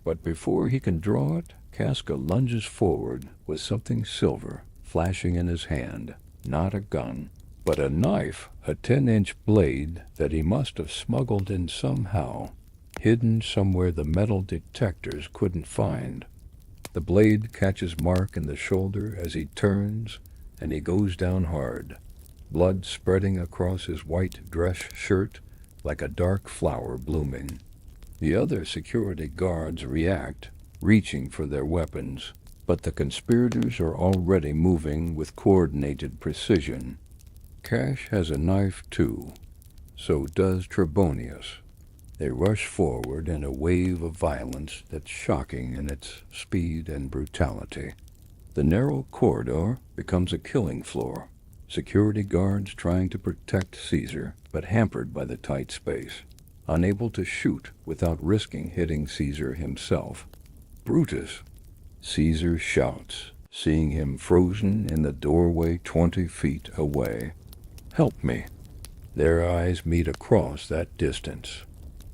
But before he can draw it, Casca lunges forward with something silver flashing in his hand. Not a gun, but a knife, a 10-inch blade that he must have smuggled in somehow, hidden somewhere the metal detectors couldn't find. The blade catches Mark in the shoulder as he turns, and he goes down hard, blood spreading across his white dress shirt like a dark flower blooming. The other security guards react, reaching for their weapons, but the conspirators are already moving with coordinated precision. Cash has a knife too. So does Trebonius. They rush forward in a wave of violence that's shocking in its speed and brutality. The narrow corridor becomes a killing floor. Security guards trying to protect Caesar, but hampered by the tight space, unable to shoot without risking hitting Caesar himself. Brutus. Caesar shouts, seeing him frozen in the doorway 20 feet away. Help me. Their eyes meet across that distance.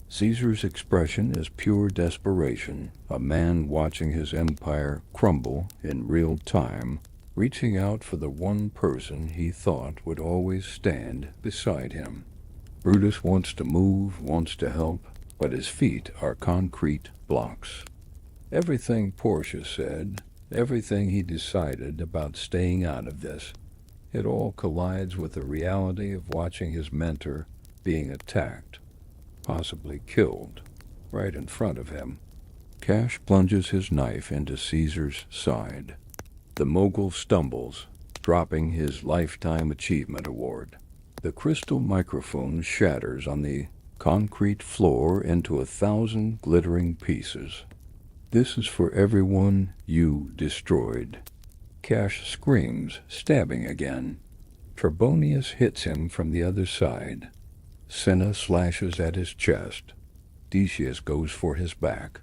Caesar's expression is pure desperation, a man watching his empire crumble in real time, reaching out for the one person he thought would always stand beside him. Brutus wants to move, wants to help, but his feet are concrete blocks. Everything Portia said, everything he decided about staying out of this, it all collides with the reality of watching his mentor being attacked, possibly killed, right in front of him. Cash plunges his knife into Caesar's side. The Mogul stumbles, dropping his Lifetime Achievement Award. The crystal microphone shatters on the concrete floor into 1,000 glittering pieces. This is for everyone you destroyed. Cash screams, stabbing again. Trebonius hits him from the other side. Cinna slashes at his chest. Decius goes for his back.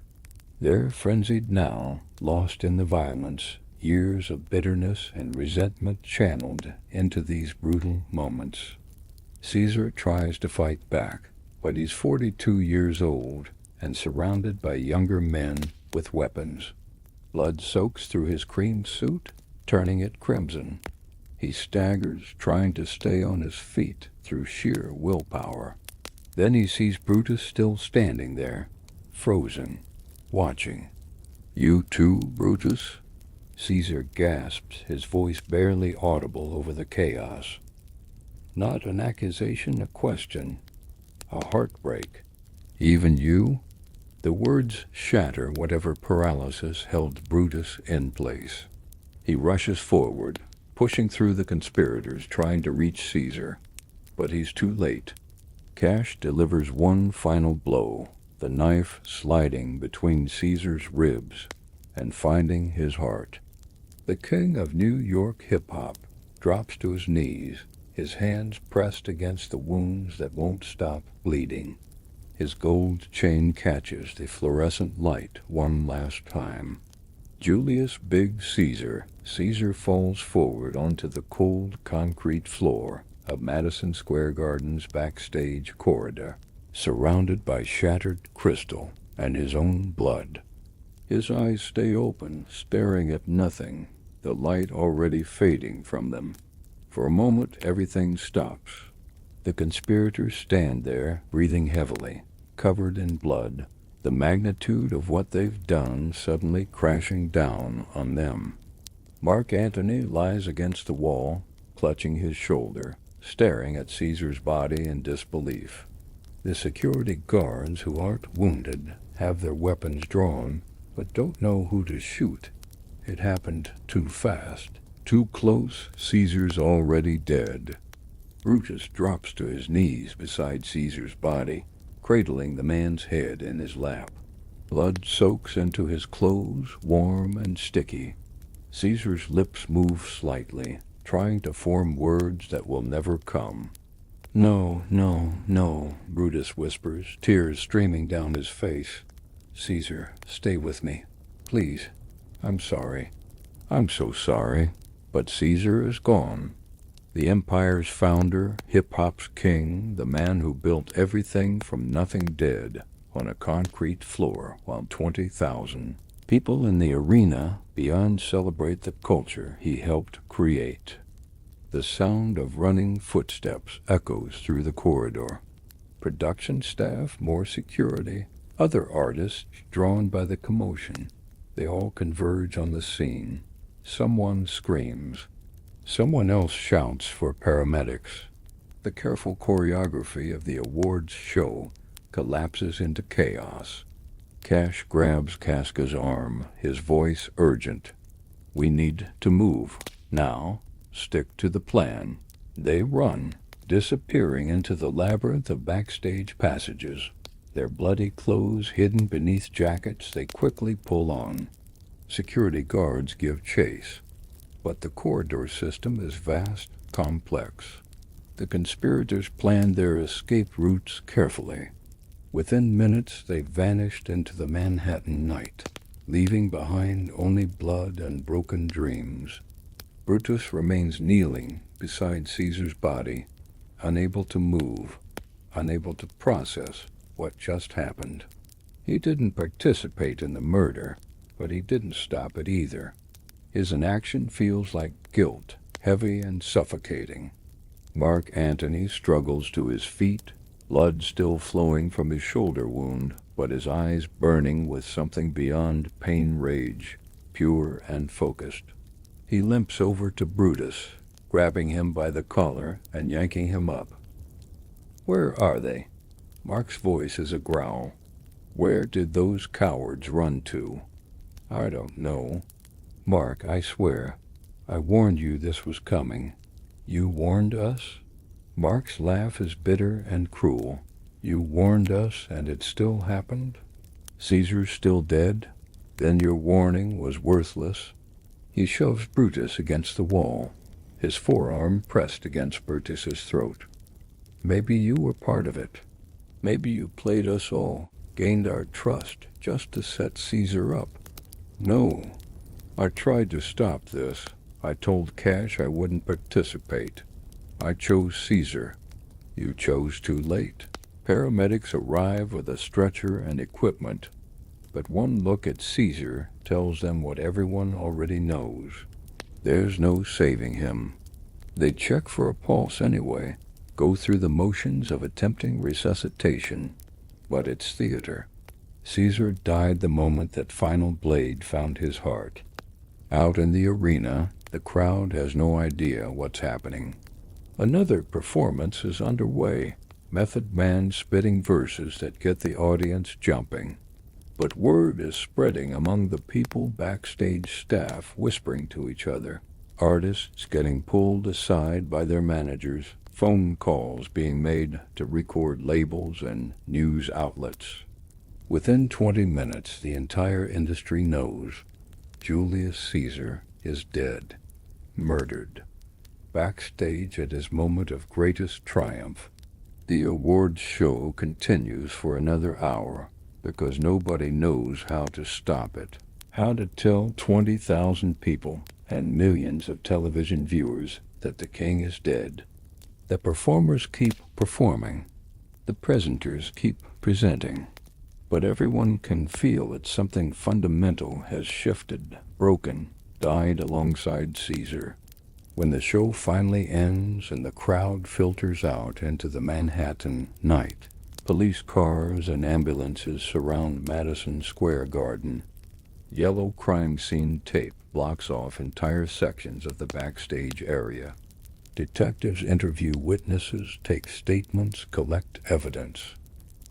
They're frenzied now, lost in the violence, years of bitterness and resentment channeled into these brutal moments. Caesar tries to fight back, but he's 42 years old and surrounded by younger men with weapons. Blood soaks through his cream suit, turning it crimson. He staggers, trying to stay on his feet through sheer willpower. Then he sees Brutus still standing there, frozen, watching. You too, Brutus? Caesar gasps, his voice barely audible over the chaos. Not an accusation, a question, a heartbreak. Even you? The words shatter whatever paralysis held Brutus in place. He rushes forward, pushing through the conspirators, trying to reach Caesar. But he's too late. Cash delivers one final blow, the knife sliding between Caesar's ribs and finding his heart. The king of New York hip-hop drops to his knees, his hands pressed against the wounds that won't stop bleeding. His gold chain catches the fluorescent light one last time. Julius Big Caesar. Caesar falls forward onto the cold concrete floor of Madison Square Garden's backstage corridor, surrounded by shattered crystal and his own blood. His eyes stay open, staring at nothing, the light already fading from them. For a moment, everything stops. The conspirators stand there, breathing heavily, covered in blood, the magnitude of what they've done suddenly crashing down on them. Mark Antony lies against the wall, clutching his shoulder, staring at Caesar's body in disbelief. The security guards, who aren't wounded, have their weapons drawn, but don't know who to shoot. It happened too fast. Too close, Caesar's already dead. Brutus drops to his knees beside Caesar's body, cradling the man's head in his lap. Blood soaks into his clothes, warm and sticky. Caesar's lips move slightly, trying to form words that will never come. No, no, no, Brutus whispers, tears streaming down his face. Caesar, stay with me. Please. I'm sorry. I'm so sorry. But Caesar is gone. The empire's founder, hip-hop's king, the man who built everything from nothing dead on a concrete floor while 20,000 people in the arena beyond celebrate the culture he helped create. The sound of running footsteps echoes through the corridor. Production staff, more security, other artists drawn by the commotion. They all converge on the scene. Someone screams. Someone else shouts for paramedics. The careful choreography of the awards show collapses into chaos. Cash grabs Casca's arm, his voice urgent. We need to move. Now, stick to the plan. They run, disappearing into the labyrinth of backstage passages. Their bloody clothes hidden beneath jackets they quickly pull on. Security guards give chase. But the corridor system is vast, complex. The conspirators planned their escape routes carefully. Within minutes they vanished into the Manhattan night, leaving behind only blood and broken dreams. Brutus remains kneeling beside Caesar's body, unable to move, unable to process what just happened. He didn't participate in the murder, but he didn't stop it either. His inaction feels like guilt, heavy and suffocating. Mark Antony struggles to his feet, blood still flowing from his shoulder wound, but his eyes burning with something beyond pain rage, pure and focused. He limps over to Brutus, grabbing him by the collar and yanking him up. "Where are they?" Mark's voice is a growl. "Where did those cowards run to?" "I don't know." "Mark, I swear, I warned you this was coming." "You warned us?" Mark's laugh is bitter and cruel. "You warned us and it still happened? Caesar's still dead? Then your warning was worthless." He shoves Brutus against the wall, his forearm pressed against Brutus's throat. "Maybe you were part of it. Maybe you played us all, gained our trust just to set Caesar up." "No. I tried to stop this. I told Cash I wouldn't participate. I chose Caesar." "You chose too late." Paramedics arrive with a stretcher and equipment, but one look at Caesar tells them what everyone already knows. There's no saving him. They check for a pulse anyway, go through the motions of attempting resuscitation, but it's theater. Caesar died the moment that final blade found his heart. Out in the arena, the crowd has no idea what's happening. Another performance is underway, Method Man spitting verses that get the audience jumping. But word is spreading among the people backstage staff whispering to each other. Artists getting pulled aside by their managers, phone calls being made to record labels and news outlets. Within 20 minutes, the entire industry knows Julius Caesar is dead, murdered. Backstage at his moment of greatest triumph, the awards show continues for another hour because nobody knows how to stop it, how to tell 20,000 people and millions of television viewers that the king is dead. The performers keep performing, the presenters keep presenting, but everyone can feel that something fundamental has shifted, broken, died alongside Caesar. When the show finally ends and the crowd filters out into the Manhattan night, police cars and ambulances surround Madison Square Garden. Yellow crime scene tape blocks off entire sections of the backstage area. Detectives interview witnesses, take statements, collect evidence.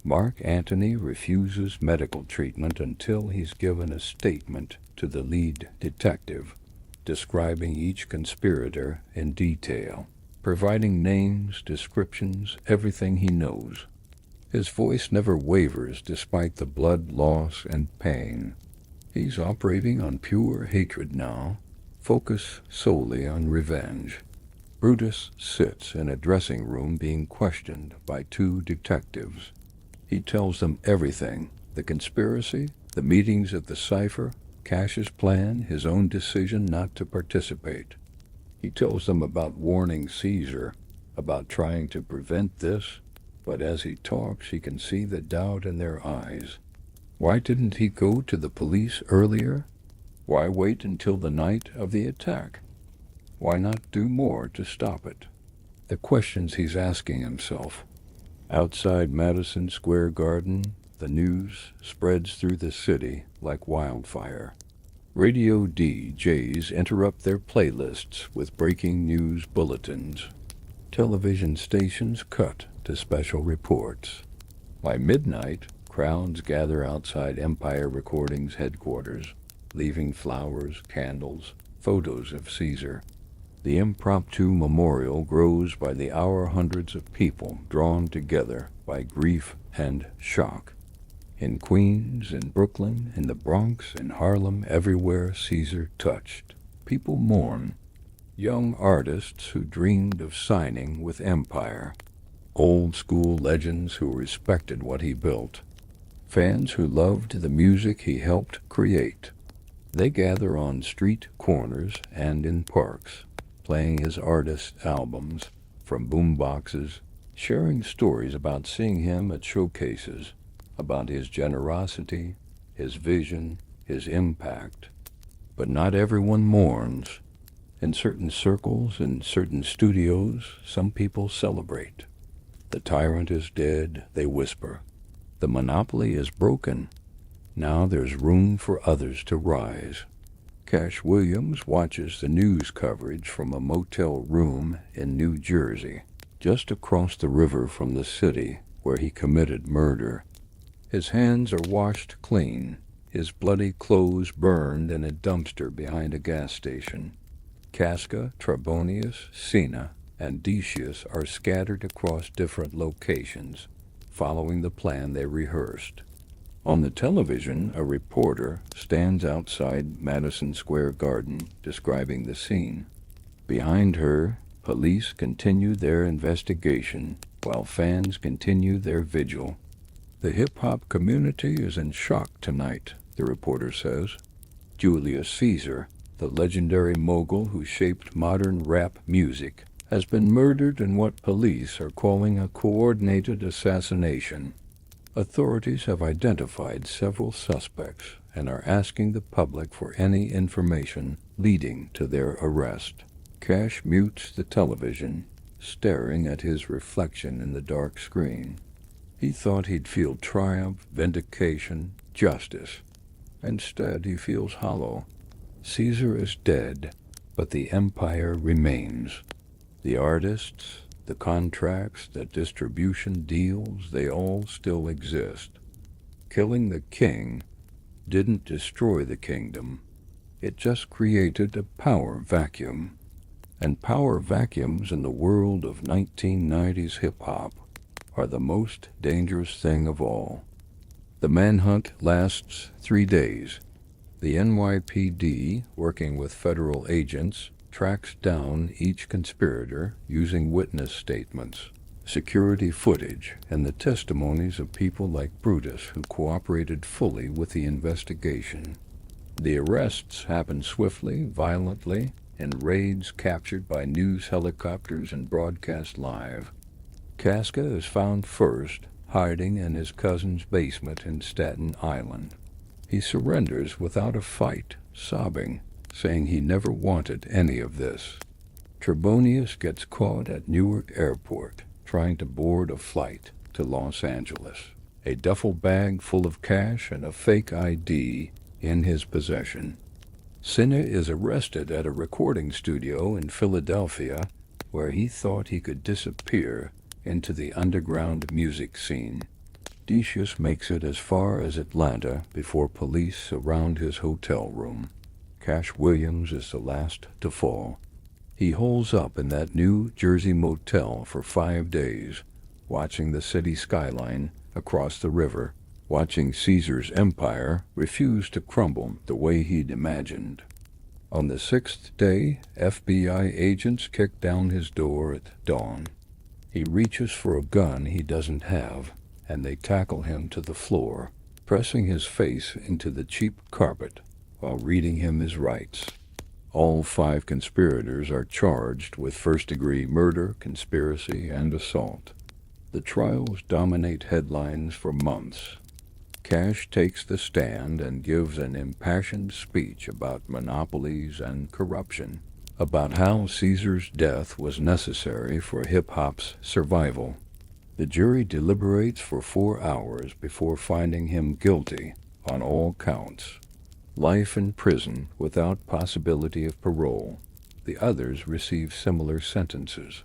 Mark Antony refuses medical treatment until he's given a statement to the lead detective, describing each conspirator in detail, providing names, descriptions, everything he knows. His voice never wavers despite the blood, loss, and pain. He's operating on pure hatred now, focus solely on revenge. Brutus sits in a dressing room being questioned by two detectives. He tells them everything: the conspiracy, the meetings at the cipher, Cassius' plan, his own decision not to participate. He tells them about warning Caesar, about trying to prevent this, but as he talks he can see the doubt in their eyes. Why didn't he go to the police earlier? Why wait until the night of the attack? Why not do more to stop it? The questions he's asking himself. Outside Madison Square Garden, the news spreads through the city like wildfire. Radio DJs interrupt their playlists with breaking news bulletins. Television stations cut to special reports. By midnight, crowds gather outside Empire Recordings headquarters, leaving flowers, candles, photos of Caesar. The impromptu memorial grows by the hour, hundreds of people drawn together by grief and shock. In Queens, in Brooklyn, in the Bronx, in Harlem, everywhere Caesar touched, people mourn. Young artists who dreamed of signing with empire, old-school legends who respected what he built, fans who loved the music he helped create. They gather on street corners and in parks, playing his artist albums from boomboxes, sharing stories about seeing him at showcases, about his generosity, his vision, his impact. But not everyone mourns. In certain circles, in certain studios, some people celebrate. The tyrant is dead, they whisper. The monopoly is broken. Now there's room for others to rise. Cash Williams watches the news coverage from a motel room in New Jersey, just across the river from the city where he committed murder. His hands are washed clean, his bloody clothes burned in a dumpster behind a gas station. Casca, Trebonius, Cinna, and Decius are scattered across different locations, following the plan they rehearsed. On the television, a reporter stands outside Madison Square Garden describing the scene. Behind her, police continue their investigation while fans continue their vigil. The hip-hop community is in shock tonight, the reporter says. Julius Caesar, the legendary mogul who shaped modern rap music, has been murdered in what police are calling a coordinated assassination. Authorities have identified several suspects and are asking the public for any information leading to their arrest. Cash mutes the television, staring at his reflection in the dark screen. He thought he'd feel triumph, vindication, justice. Instead, he feels hollow. Caesar is dead, but the empire remains. The artists, the contracts, the distribution deals, they all still exist. Killing the king didn't destroy the kingdom. It just created a power vacuum. And power vacuums in the world of 1990s hip-hop are the most dangerous thing of all. The manhunt lasts 3 days. The NYPD, working with federal agents, tracks down each conspirator using witness statements, security footage, and the testimonies of people like Brutus who cooperated fully with the investigation. The arrests happen swiftly, violently, in raids captured by news helicopters and broadcast live. Casca is found first, hiding in his cousin's basement in Staten Island. He surrenders without a fight, sobbing, saying he never wanted any of this. Trebonius gets caught at Newark Airport, trying to board a flight to Los Angeles, a duffel bag full of cash and a fake ID in his possession. Cinna is arrested at a recording studio in Philadelphia, where he thought he could disappear into the underground music scene. Decius makes it as far as Atlanta before police surround his hotel room. Cash Williams is the last to fall. He holes up in that New Jersey motel for 5 days, watching the city skyline across the river, watching Caesar's empire refuse to crumble the way he'd imagined. On the 6th day, FBI agents kick down his door at dawn. He reaches for a gun he doesn't have, and they tackle him to the floor, pressing his face into the cheap carpet while reading him his rights. All 5 conspirators are charged with first-degree murder, conspiracy, and assault. The trials dominate headlines for months. Cash takes the stand and gives an impassioned speech about monopolies and corruption, about how Caesar's death was necessary for hip-hop's survival. The jury deliberates for 4 hours before finding him guilty on all counts. Life in prison without possibility of parole. The others receive similar sentences.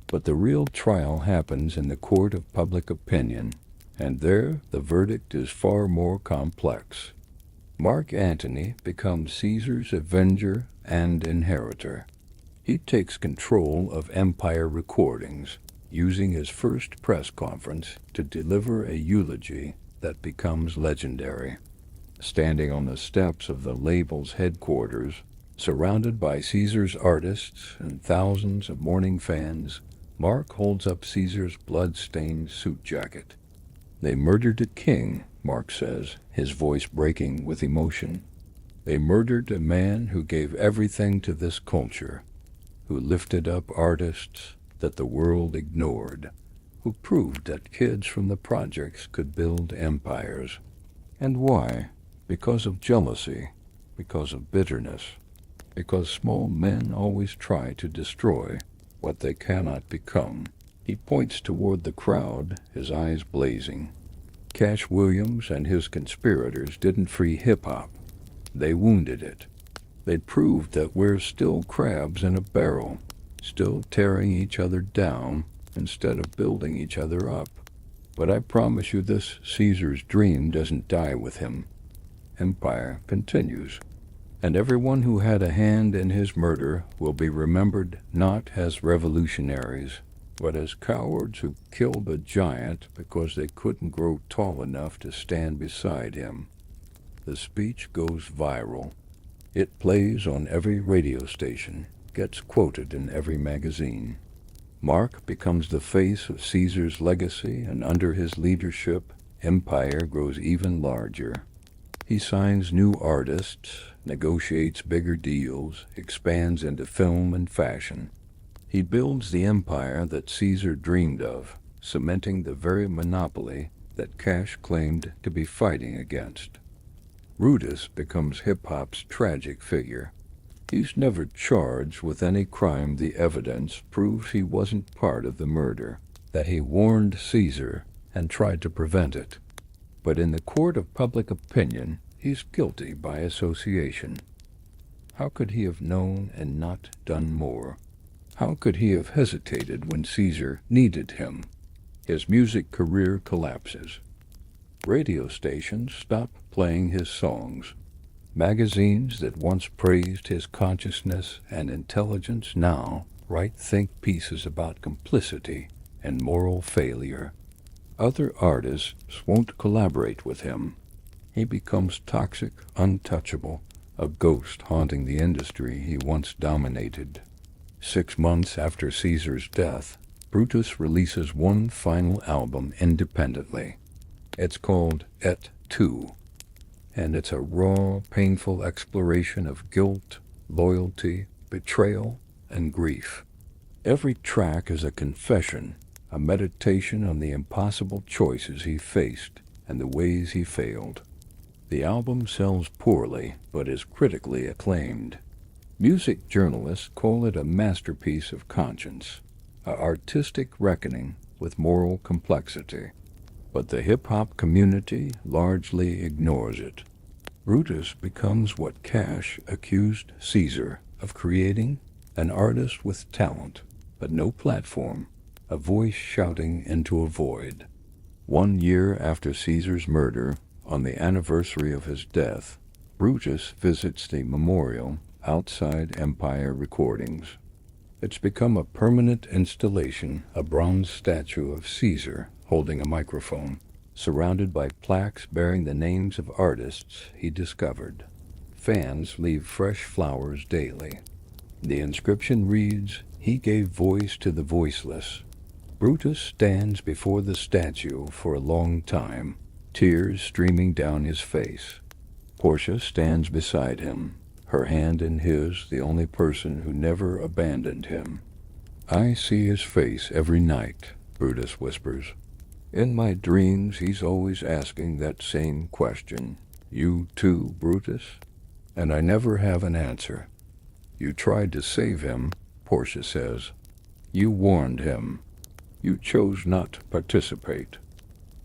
But the real trial happens in the court of public opinion, and there the verdict is far more complex. Mark Antony becomes Caesar's avenger and inheritor. He takes control of Empire recordings, using his first press conference to deliver a eulogy that becomes legendary. Standing on the steps of the label's headquarters, surrounded by Caesar's artists and thousands of mourning fans, Mark holds up Caesar's blood-stained suit jacket. "They murdered a king," Mark says, his voice breaking with emotion. "They murdered a man who gave everything to this culture, who lifted up artists that the world ignored, who proved that kids from the projects could build empires. And why? Because of jealousy, because of bitterness, because small men always try to destroy what they cannot become." He points toward the crowd, his eyes blazing. Cash Williams and his conspirators didn't free hip-hop. They wounded it. They proved that we're still crabs in a barrel, still tearing each other down instead of building each other up. But I promise you this Caesar's dream doesn't die with him. Empire continues, and everyone who had a hand in his murder will be remembered not as revolutionaries, but as cowards who killed a giant because they couldn't grow tall enough to stand beside him. The speech goes viral. It plays on every radio station, gets quoted in every magazine. Mark becomes the face of Caesar's legacy, and under his leadership, Empire grows even larger. He signs new artists, negotiates bigger deals, expands into film and fashion. He builds the empire that Caesar dreamed of, cementing the very monopoly that Cash claimed to be fighting against. Brutus becomes hip-hop's tragic figure. He's never charged with any crime. The evidence proves he wasn't part of the murder, that he warned Caesar and tried to prevent it. But in the court of public opinion, he's guilty by association. How could he have known and not done more? How could he have hesitated when Caesar needed him? His music career collapses. Radio stations stop playing his songs. Magazines that once praised his consciousness and intelligence now write think pieces about complicity and moral failure. Other artists won't collaborate with him. He becomes toxic, untouchable, a ghost haunting the industry he once dominated. 6 months after Caesar's death, Brutus releases one final album independently. It's called Et Tu, and it's a raw, painful exploration of guilt, loyalty, betrayal, and grief. Every track is a confession, a meditation on the impossible choices he faced and the ways he failed. The album sells poorly, but is critically acclaimed. Music journalists call it a masterpiece of conscience, an artistic reckoning with moral complexity. But the hip-hop community largely ignores it. Brutus becomes what Cash accused Caesar of creating, an artist with talent, but no platform, a voice shouting into a void. 1 year after Caesar's murder, on the anniversary of his death, Brutus visits the memorial outside Empire Recordings. It's become a permanent installation, a bronze statue of Caesar holding a microphone, surrounded by plaques bearing the names of artists he discovered. Fans leave fresh flowers daily. The inscription reads, "He gave voice to the voiceless." Brutus stands before the statue for a long time, tears streaming down his face. Portia stands beside him, her hand in his, the only person who never abandoned him. "I see his face every night," Brutus whispers. "In my dreams he's always asking that same question. 'You too, Brutus?' And I never have an answer." "You tried to save him," Portia says. "You warned him. You chose not to participate.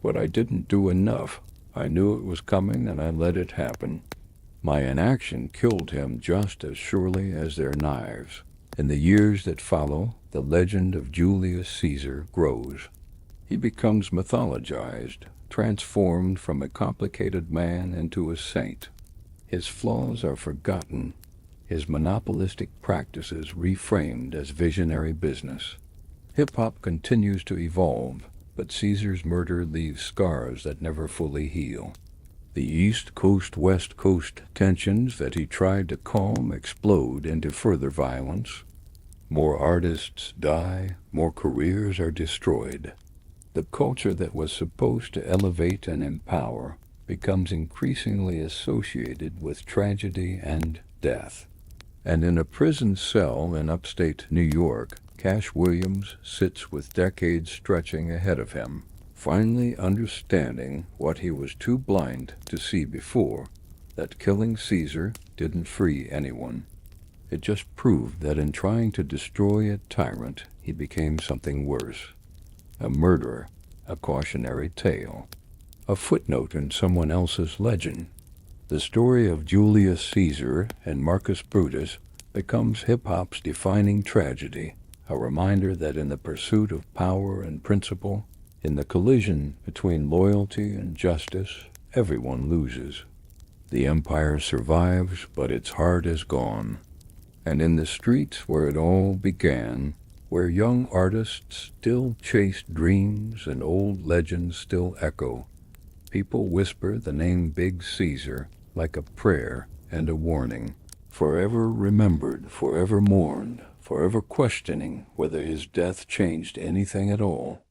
But I didn't do enough. I knew it was coming and I let it happen. My inaction killed him just as surely as their knives." In the years that follow, the legend of Julius Caesar grows. He becomes mythologized, transformed from a complicated man into a saint. His flaws are forgotten, his monopolistic practices reframed as visionary business. Hip-hop continues to evolve, but Caesar's murder leaves scars that never fully heal. The East Coast-West Coast tensions that he tried to calm explode into further violence. More artists die, more careers are destroyed. The culture that was supposed to elevate and empower becomes increasingly associated with tragedy and death. And in a prison cell in upstate New York, Cash Williams sits with decades stretching ahead of him, finally understanding what he was too blind to see before, that killing Caesar didn't free anyone. It just proved that in trying to destroy a tyrant, he became something worse. A murderer, a cautionary tale, a footnote in someone else's legend. The story of Julius Caesar and Marcus Brutus becomes hip-hop's defining tragedy, a reminder that in the pursuit of power and principle, in the collision between loyalty and justice, everyone loses. The empire survives, but its heart is gone. And in the streets where it all began, where young artists still chase dreams and old legends still echo, people whisper the name Big Caesar like a prayer and a warning, forever remembered, forever mourned, forever questioning whether his death changed anything at all.